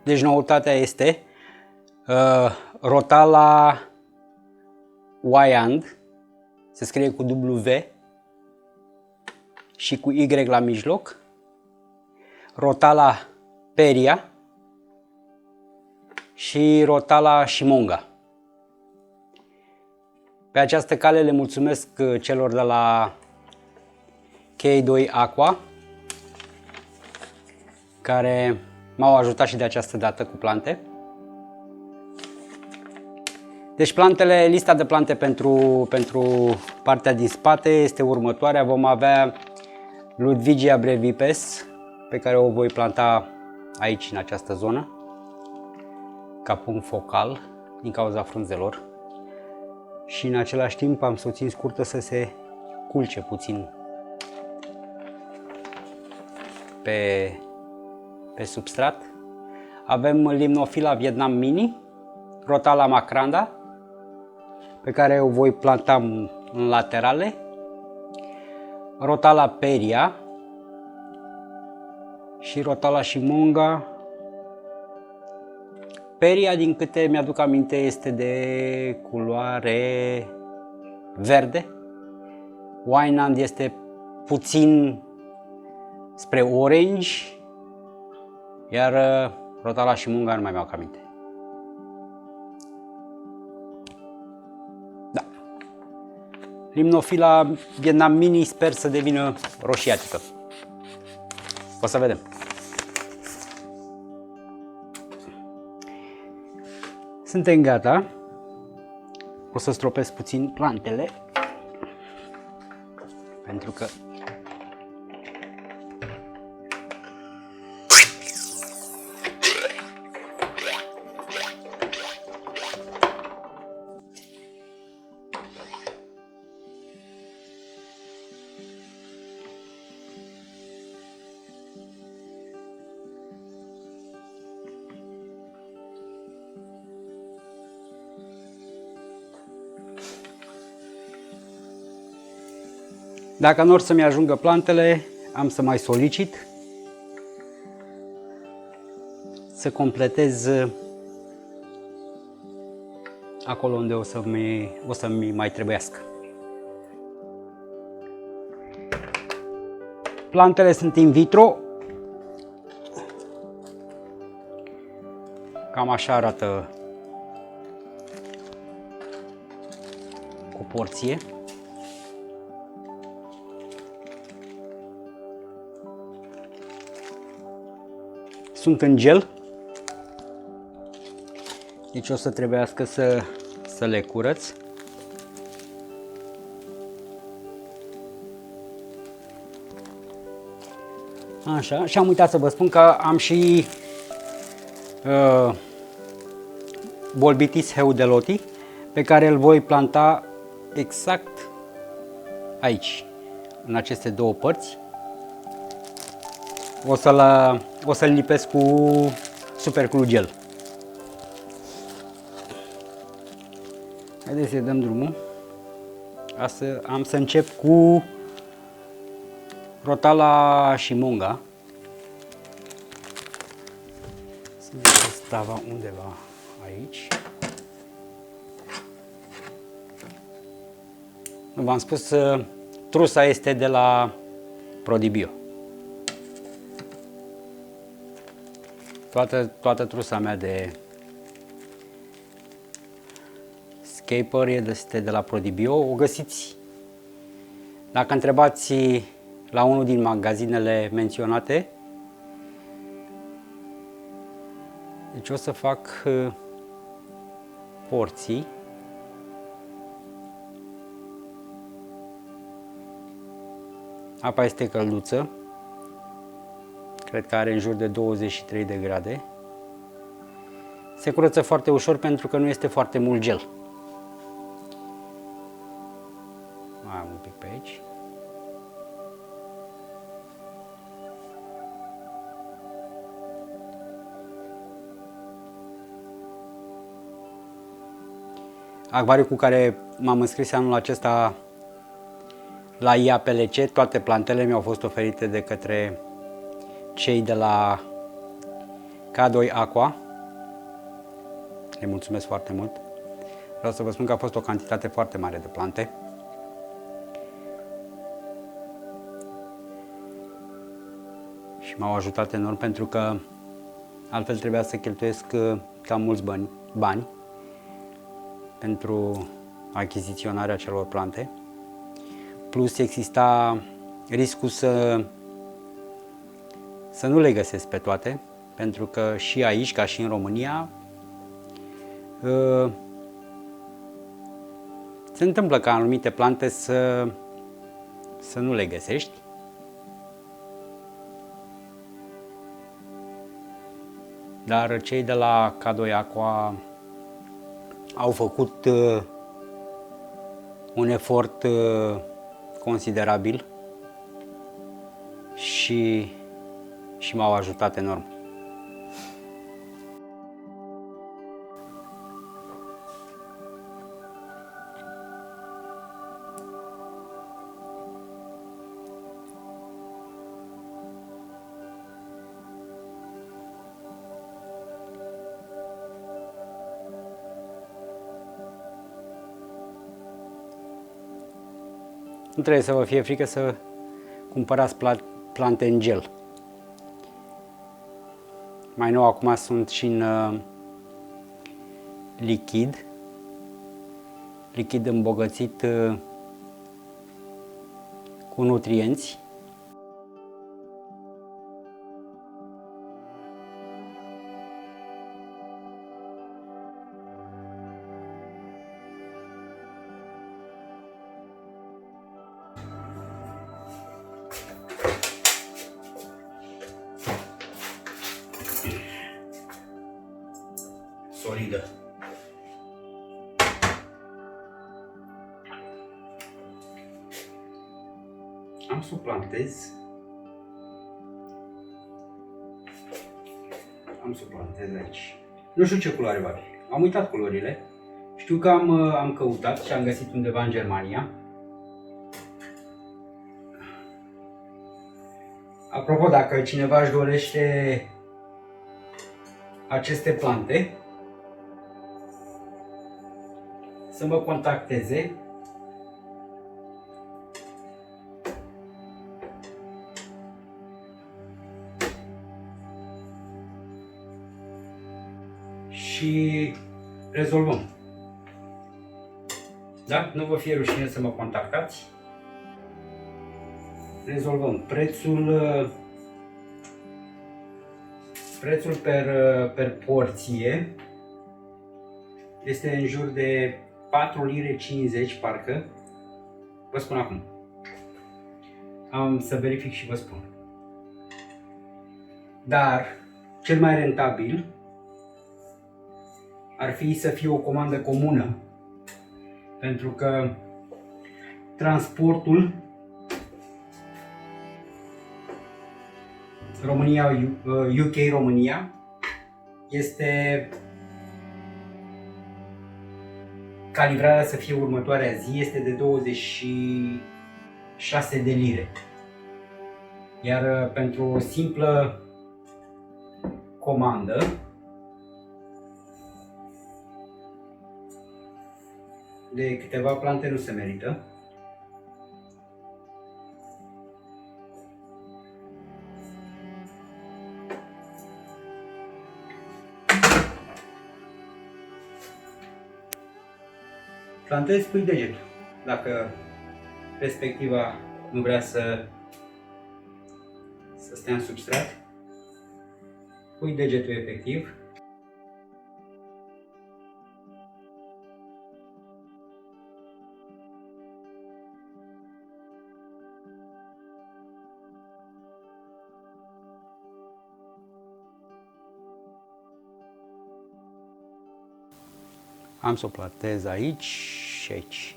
Deci noutatea este Rotala Wyand, se scrie cu W și cu Y la mijloc, Rotala Peria și Rotala Shimonga. Pe această cale le mulțumesc celor de la K2 Aqua care m-au ajutat și de această dată cu plante. Deci plantele, lista de plante pentru partea din spate este următoarea. Vom avea Ludwigia brevipes, pe care o voi planta aici, în această zonă, ca punct focal, din cauza frunzelor. Și în același timp am să o țin scurtă să se culce puțin pe substrat. Avem Limnophila Vietnam Mini, Rotala Macranda, pe care o voi planta în laterale, Rotala Peria și Rotala Shimonga. Peria, din câte mi-aduc aminte, este de culoare verde. Wyand este puțin spre orange, iar Rotala Shimonga nu mai mi-au aminte. Da. Limnophila Vietnam Mini sper să devină roșiatică. O să vedem. Suntem gata. O să stropesc puțin plantele, pentru că dacă nu or să-mi ajungă plantele, am să mai solicit să completez acolo unde o să-mi mai trebuiască. Plantele sunt in vitro. Cam așa arată o porție. Sunt în gel, deci o să trebuiască să le curăț. Așa, și am uitat să vă spun că am și Bolbitis heudeloti, pe care îl voi planta exact aici, în aceste două părți. O să-l lipesc cu superglue gel. Haideți să dăm drumul. Am să încep cu Rotala Shimonga. Să vedem stava undeva aici. V-am spus, trusa este de la Prodibio. Toată trusa mea de Scaper este de la Prodibio. O găsiți, dacă întrebați la unul din magazinele menționate. Deci o să fac porții. Apa este călduță. Cred că are în jur de 23 de grade. Se curăță foarte ușor pentru că nu este foarte mult gel. Mai am un pic pe aici. Acvariul cu care m-am înscris anul acesta la IAPLC, toate plantele mi-au fost oferite de către cei de la K2 Aqua. Le mulțumesc foarte mult. Vreau să vă spun că a fost o cantitate foarte mare de plante. Și m-au ajutat enorm pentru că altfel trebuia să cheltuiesc cam mulți bani pentru achiziționarea celor plante. Plus exista riscul să nu le găsesc pe toate, pentru că și aici, ca și în România, se întâmplă ca anumite plante să nu le găsești. Dar cei de la K2 Aqua au făcut un efort considerabil și m-au ajutat enorm. Nu trebuie să vă fie frică să cumpărați plante în gel. Mai nou acum sunt și în lichid îmbogățit cu nutrienți. Solidă. Am să o plantez. Aici. Nu știu ce culoare va fi. Am uitat culorile. Știu că am căutat și am găsit undeva în Germania. Apropo, dacă cineva își dorește aceste plante, să mă contacteze. Și rezolvăm. Da? Nu vă fie rușine să mă contactați. Rezolvăm. Prețul per porție este în jur de 4 lire 50 parcă. Vă spun acum. Am să verific și vă spun. Dar cel mai rentabil ar fi să fie o comandă comună, pentru că transportul UK-România este ca livrarea să fie următoarea zi, este de 26 de lire. Iar pentru o simplă comandă de câteva plante nu se merită. Plantezi, pui degetul. Dacă respectiva nu vrea să stea în substrat, pui degetul efectiv. Am să o plantez aici și aici.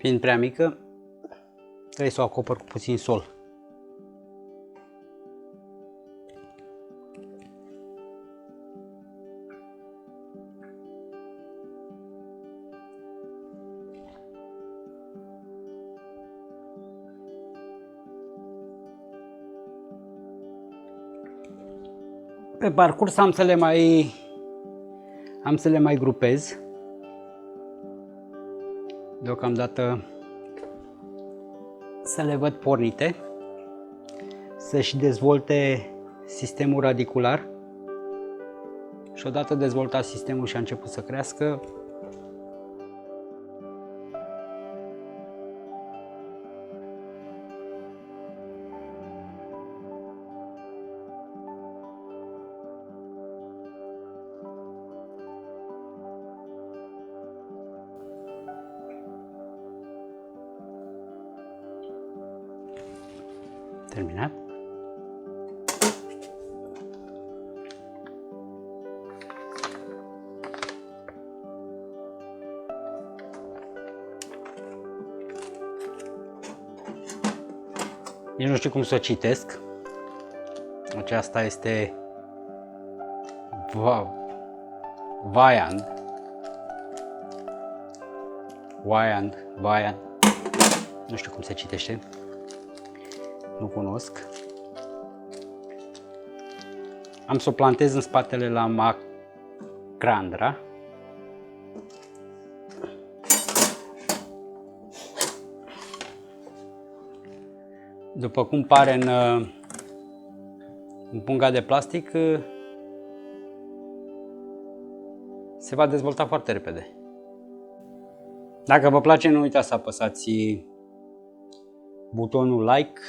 Fiind prea mică, trebuie să o acopăr cu puțin sol. Pe parcurs am să le mai grupez. Deocamdată să le văd pornite, să-și dezvolte sistemul radicular și odată dezvoltat sistemul și a început să crească, terminat. Nici nu știu cum să o citesc. Aceasta este Viand. Nu știu cum se citește. Nu cunosc. Am să o plantez în spatele la Macrandra. După cum pare în punga de plastic, se va dezvolta foarte repede. Dacă vă place, nu uitați să apăsați butonul like,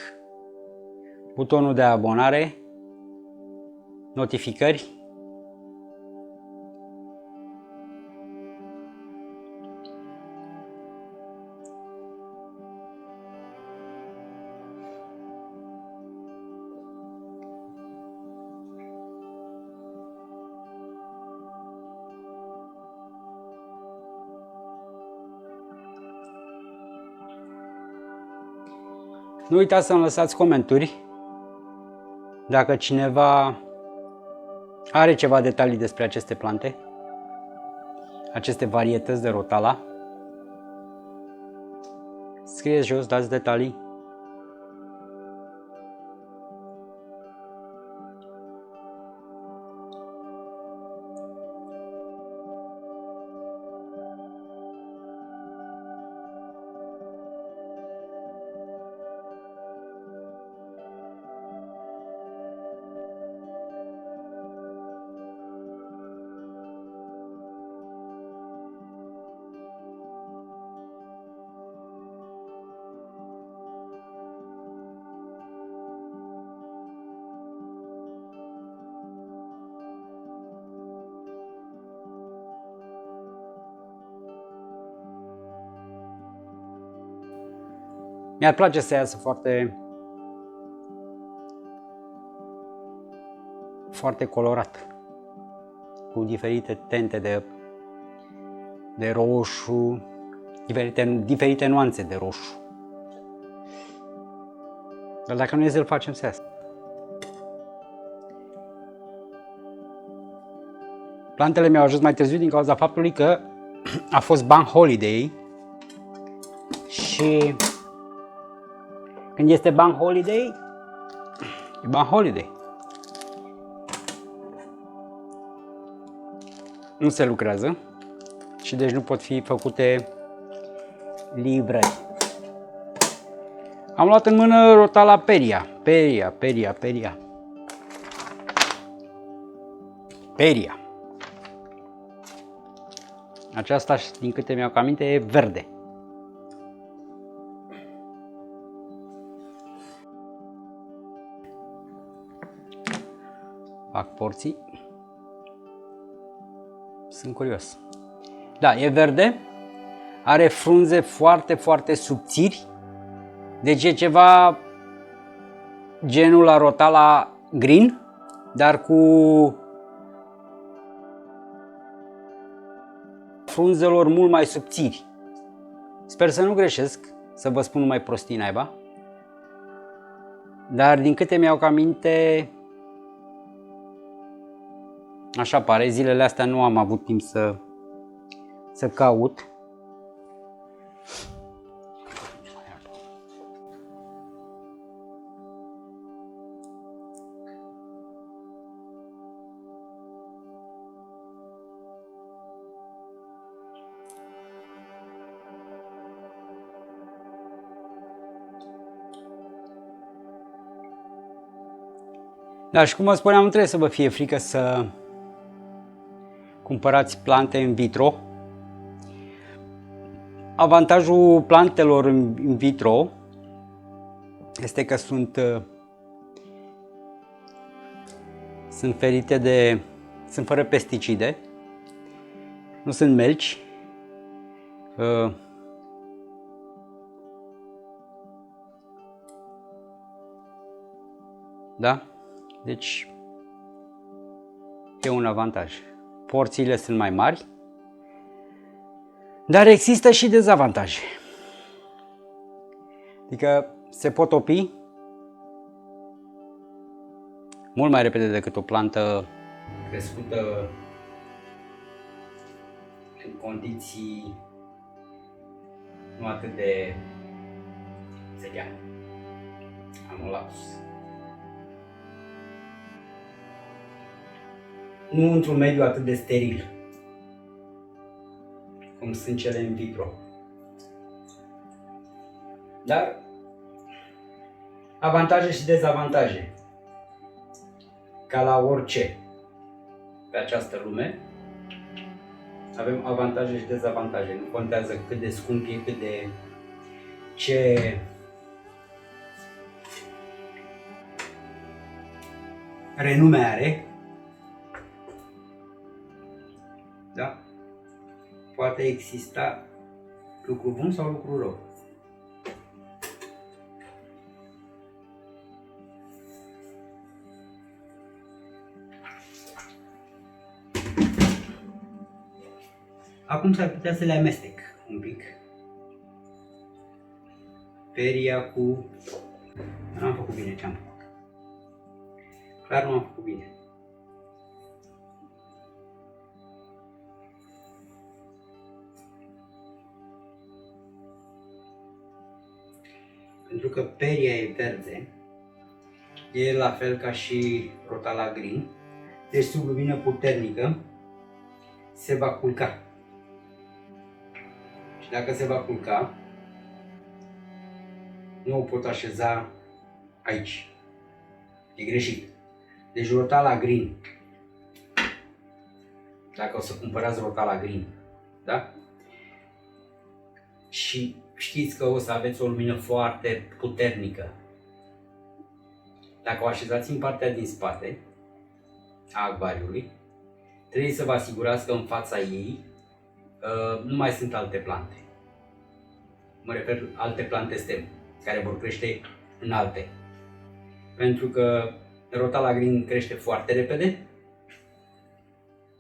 butonul de abonare, notificări. Nu uitați să-mi lăsați comentarii dacă cineva are ceva detalii despre aceste plante, aceste varietăți de rotala. Scrieți jos, dați detalii. Mi-ar place să iasă foarte colorat, cu diferite tente de roșu, diferite nuanțe de roșu. Dar dacă nu e, îl facem să iasă. Plantele mi-au ajuns mai târziu din cauza faptului că a fost bank holiday și când este bank holiday, e bank holiday. Nu se lucrează și deci nu pot fi făcute livrări. Am luat în mână rotala Peria. Aceasta, din câte mi-au aminte, e verde. Fac porții. Sunt curios. Da, e verde. Are frunze foarte subțiri. Deci e ceva genul la rotala green, dar cu frunzelor mult mai subțiri. Sper să nu greșesc, să vă spun numai prostii naiba. Dar din câte mi-au aminte, așa pare, zilele astea nu am avut timp să caut. Da, și cum vă spuneam, nu trebuie să vă fie frică să cumpărați plante in vitro. Avantajul plantelor in vitro este că sunt ferite sunt fără pesticide, nu sunt melci. Da? Deci e un avantaj. Porțiile sunt mai mari, dar există și dezavantaje. Adică se pot topi mult mai repede decât o plantă crescută în condiții nu atât de seriale. Am un lapsus. Nu într-un mediu atât de steril cum sunt cele in vitro. Dar avantaje și dezavantaje. Ca la orice pe această lume, avem avantaje și dezavantaje. Nu contează cât de scump e, cât de ce renume are. Da? Poate exista lucru bun sau lucru rău. Acum s-ar putea să le amestec un pic. Peria cu... Nu am făcut bine ce am făcut. Clar nu am făcut bine. Pentru că peria e verde, e la fel ca și rotala green, deci sub lumină puternică se va culca. Și dacă se va culca, nu o pot așeza aici. E greșit. Deci rotala green, dacă o să cumpărați rotala green, da? Și știți că o să aveți o lumină foarte puternică. Dacă o așezați în partea din spate a acvariului, trebuie să vă asigurați că în fața ei nu mai sunt alte plante. Mă refer alte plante stem, care vor crește înalte. Pentru că rotala green crește foarte repede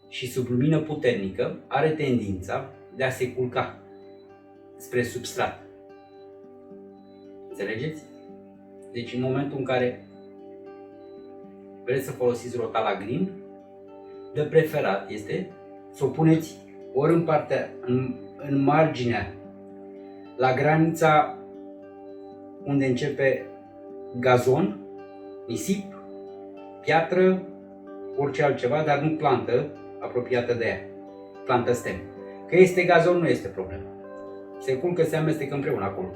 și sub lumină puternică are tendința de a se culca spre substrat. Înțelegeți? Deci în momentul în care vreți să folosiți rotala green, de preferat este să o puneți ori în partea, în marginea, la granița unde începe gazon, nisip, piatră, orice altceva, dar nu plantă apropiată de ea, plantă stem. Că este gazon, nu este problemă. Se culcă, se amestecă împreună acolo.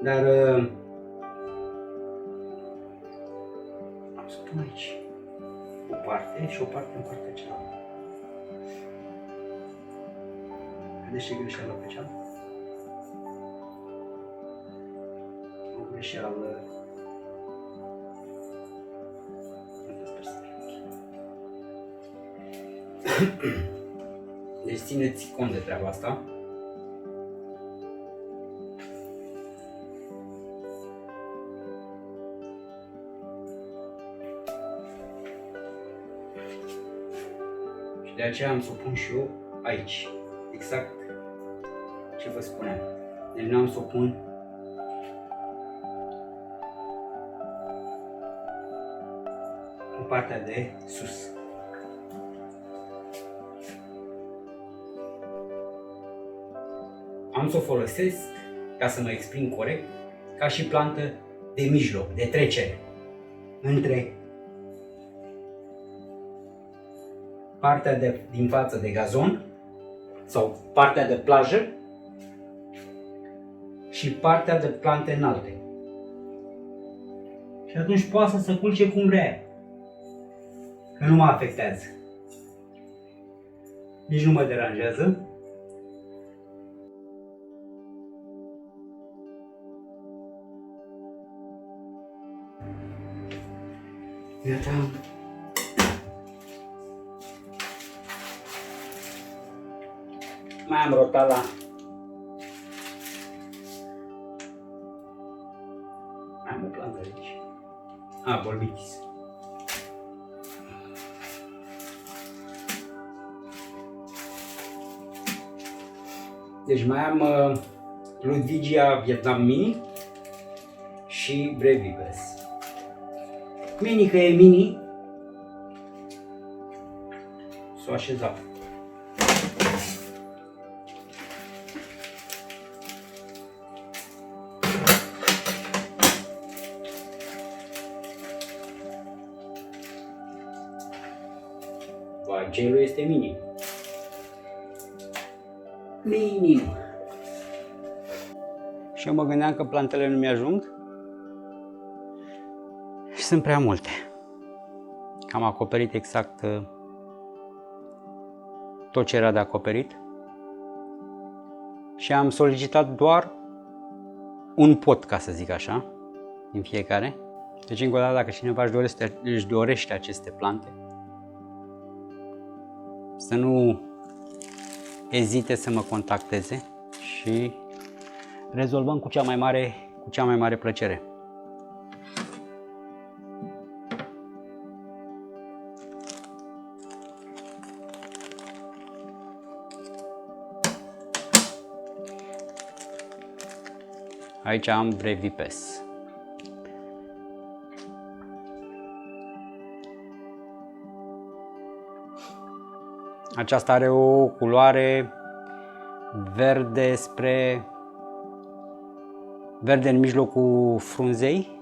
Dar am să pun aici o parte și o parte în partea cealaltă. Vedeți ce greșeală pe cealaltă? O greșeală. Deci țineți cont de treaba asta. Și de aceea am să o pun și eu aici. Exact ce ce vă spuneam. Deci n-am să o pun în partea de sus. Am să o folosesc, ca să mă exprim corect, ca și plantă de mijloc, de trecere între partea din față de gazon sau partea de plajă și partea de plante înalte. Și atunci poate să se culce cum vrea, că nu mă afectează. Nici nu mă deranjează. Gata. Mai am rotala. Mai am o plantă aici. Bolbitis. Deci mai am Ludwigia Vietnam Mini și Brevibes. Mini că e mini, s-o așezat. Gelul este minim. Minim. Și eu mă gândeam că plantele nu mi-ajung și sunt prea multe. Am acoperit exact tot ce era de acoperit și am solicitat doar un pot, ca să zic așa, din fiecare. Deci, încă o dată, dacă cineva își dorește aceste plante, să nu ezite să mă contacteze și rezolvăm cu cea mai mare plăcere. Aici am Brevipes. Aceasta are o culoare verde spre verde în mijlocul frunzei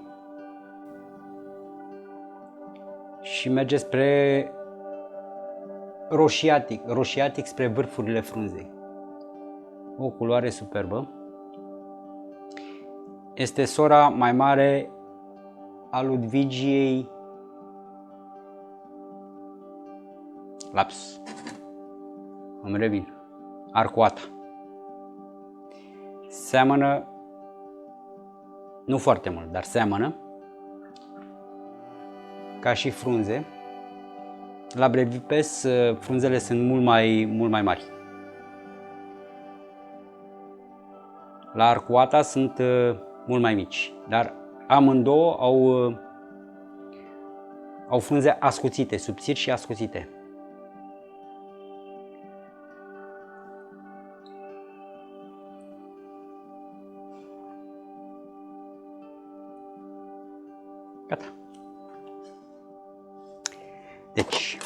și merge spre roșiatic spre vârfurile frunzei. O culoare superbă. Este sora mai mare a Ludwigiei Îmi revin. Arcuata. Seamănă, nu foarte mult, dar seamănă ca și frunze. La Brevipes frunzele sunt mult mai mari. La Arcuata sunt mult mai mici, dar amândouă au frunze ascuțite, subțiri și ascuțite. Gata. Deci,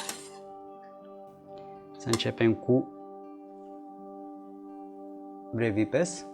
să începem cu Brevipes.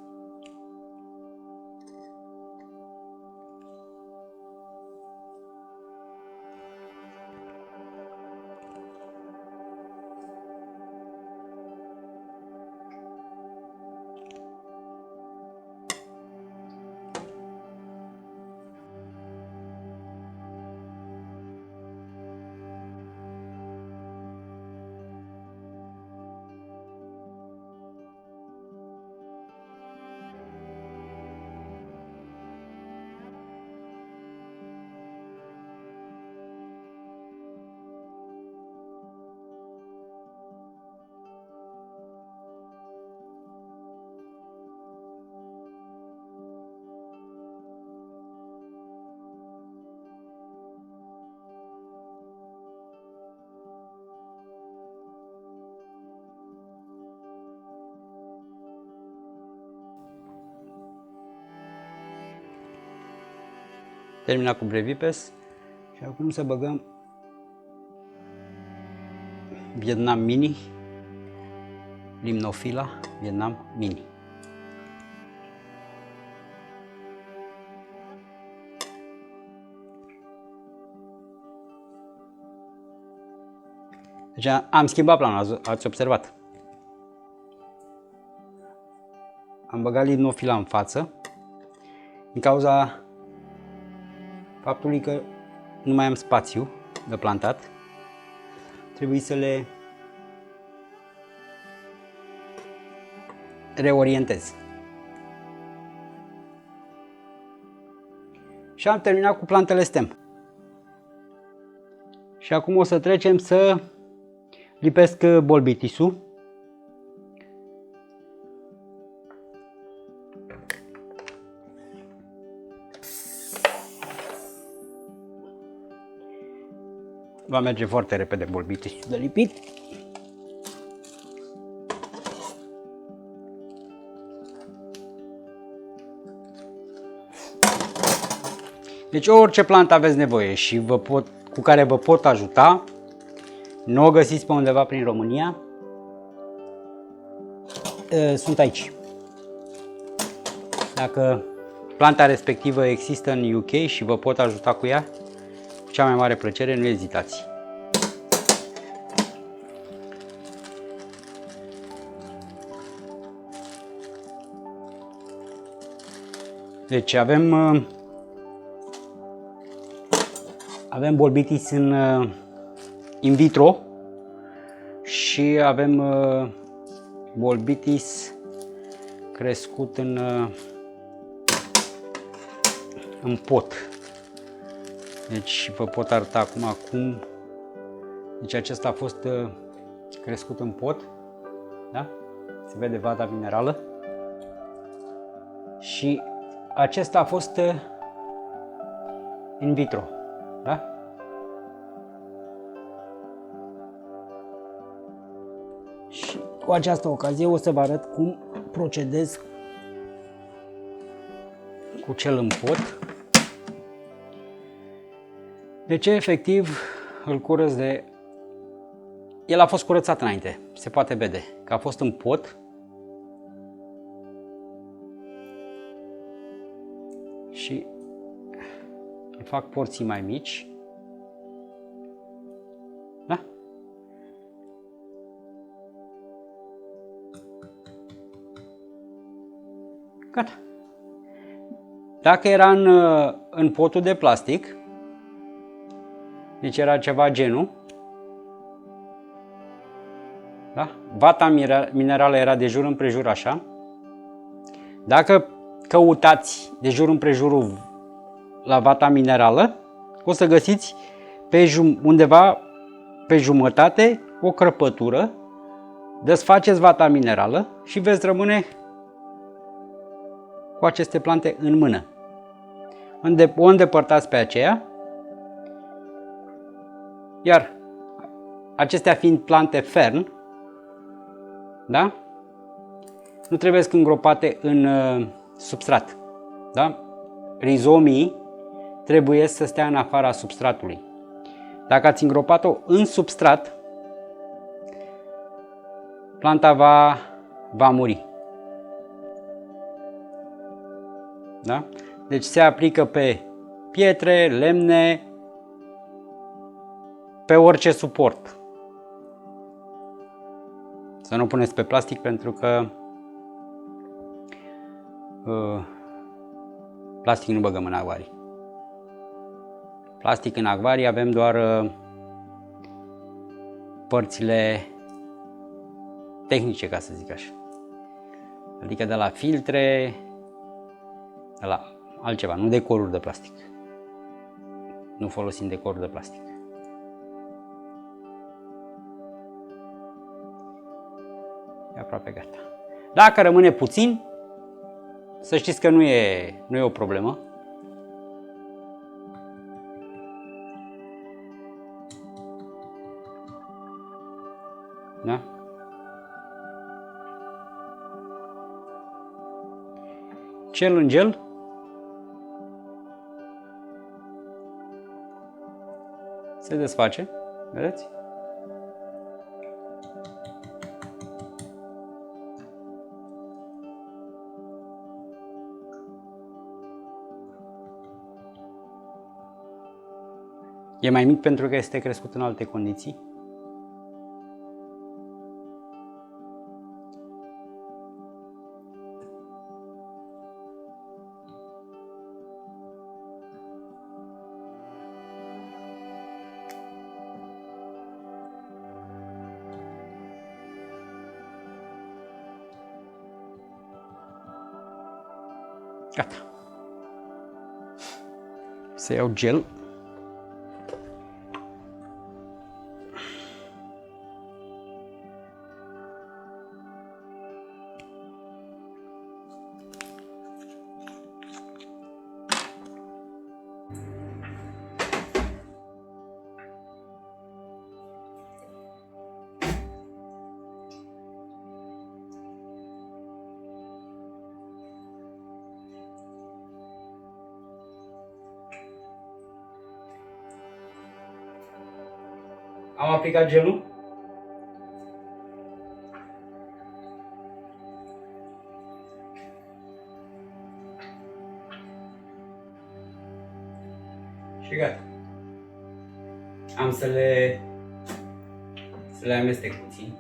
terminat cu Brevipes și acum să băgăm Vietnam Mini, Limnofila Vietnam Mini. Deci am schimbat planul, ați observat. Am băgat Limnofila în față din cauza faptului că nu mai am spațiu de plantat. Trebuie să le reorientez. Și am terminat cu plantele stem. Și acum o să trecem să lipesc bolbitisul. Va merge foarte repede bolbitisul de lipit. Deci orice plantă aveți nevoie și cu care vă pot ajuta, nu o găsiți pe undeva prin România, sunt aici. Dacă planta respectivă există în UK și vă pot ajuta cu ea, cu cea mai mare plăcere, nu ezitați. Deci avem bolbitis in vitro și avem bolbitis crescut în pot. Deci vă pot arăta acum cum. Deci acesta a fost crescut în pot, da? Se vede vata minerală. Și acesta a fost in vitro, da? Și cu această ocazie o să vă arăt cum procedez cu cel în pot. Deci efectiv îl curăț de... El a fost curățat înainte, se poate vede că a fost în pot. Și îl fac porții mai mici. Da? Gata. Dacă era în potul de plastic, deci era ceva genul, da? Vata minerală era de jur împrejur așa. Dacă căutați de jur împrejurul la vata minerală, o să găsiți undeva pe jumătate o crăpătură. Desfaceți vata minerală și veți rămâne cu aceste plante în mână. O îndepărtați pe aceea, iar acestea fiind plante fern, da? Nu trebuie îngropate în substrat, da? Rizomii trebuie să stea în afara substratului. Dacă ați îngropat-o în substrat, planta va muri. Da? Deci se aplică pe pietre, lemne, pe orice suport. Să nu puneți pe plastic pentru că plastic nu băgăm în acvarii. Plastic în acvarii avem doar părțile tehnice, ca să zic așa. Adică de la filtre, de la altceva, nu decoruri de plastic. Nu folosim decoruri de plastic. E aproape gata. Dacă rămâne puțin, să știți că nu e o problemă. Da? Cel în gel Se desface, vedeți? E mai mic pentru că este crescut în alte condiții. Gata. Să iau gel. Am aplicat gelul. Și gata. Am să le amestec puțin.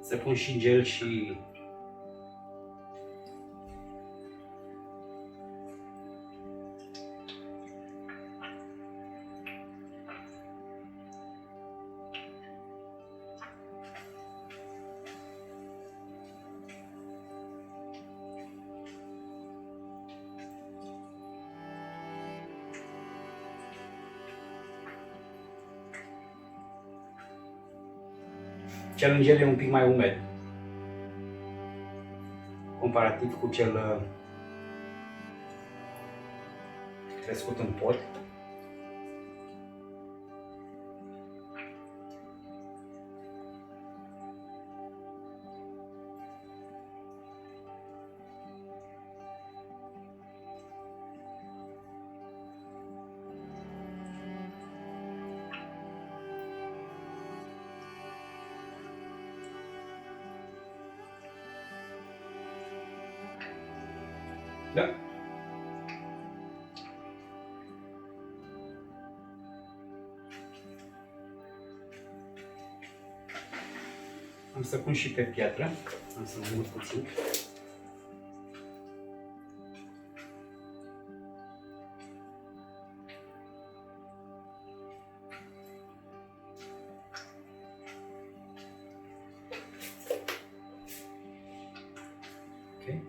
Să pun și gel și cel în gel e un pic mai umed comparativ cu cel crescut în pot. Da. Am să pun și pe piatră. Am să mă mut puțin. Ok.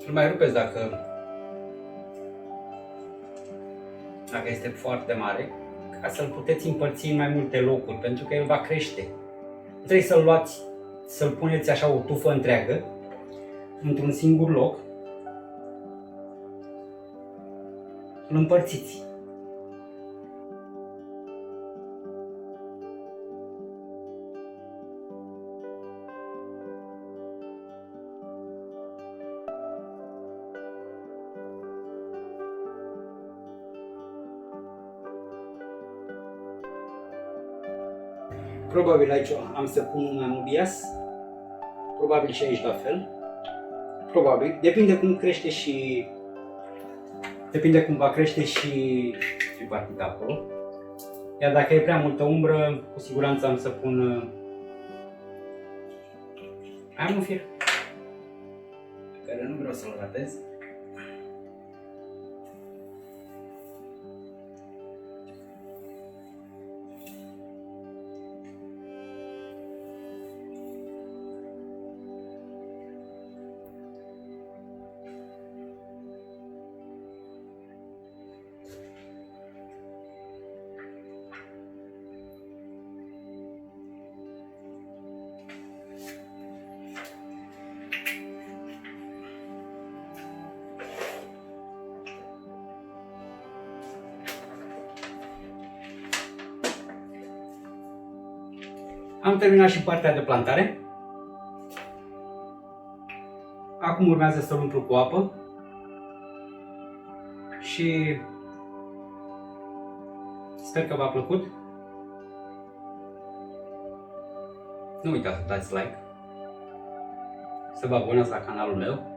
Îl mai rupeți dacă este foarte mare, ca să-l puteți împărți în mai multe locuri, pentru că el va crește. Trebuie să-l luați, să-l puneți așa o tufă întreagă, într-un singur loc, îl împărțiți. Probabil aici am să pun un anubias, probabil și aici la fel. Probabil, depinde cum crește și depinde cum va crește și tripartita acolo. Iar dacă e prea multă umbră, cu siguranță am să pun am un fir pe care nu vreau să-l ratez. Am terminat și partea de plantare. Acum urmează să-l umplu cu apă și sper că v-a plăcut. Nu uitați să dați like, să vă abonați la canalul meu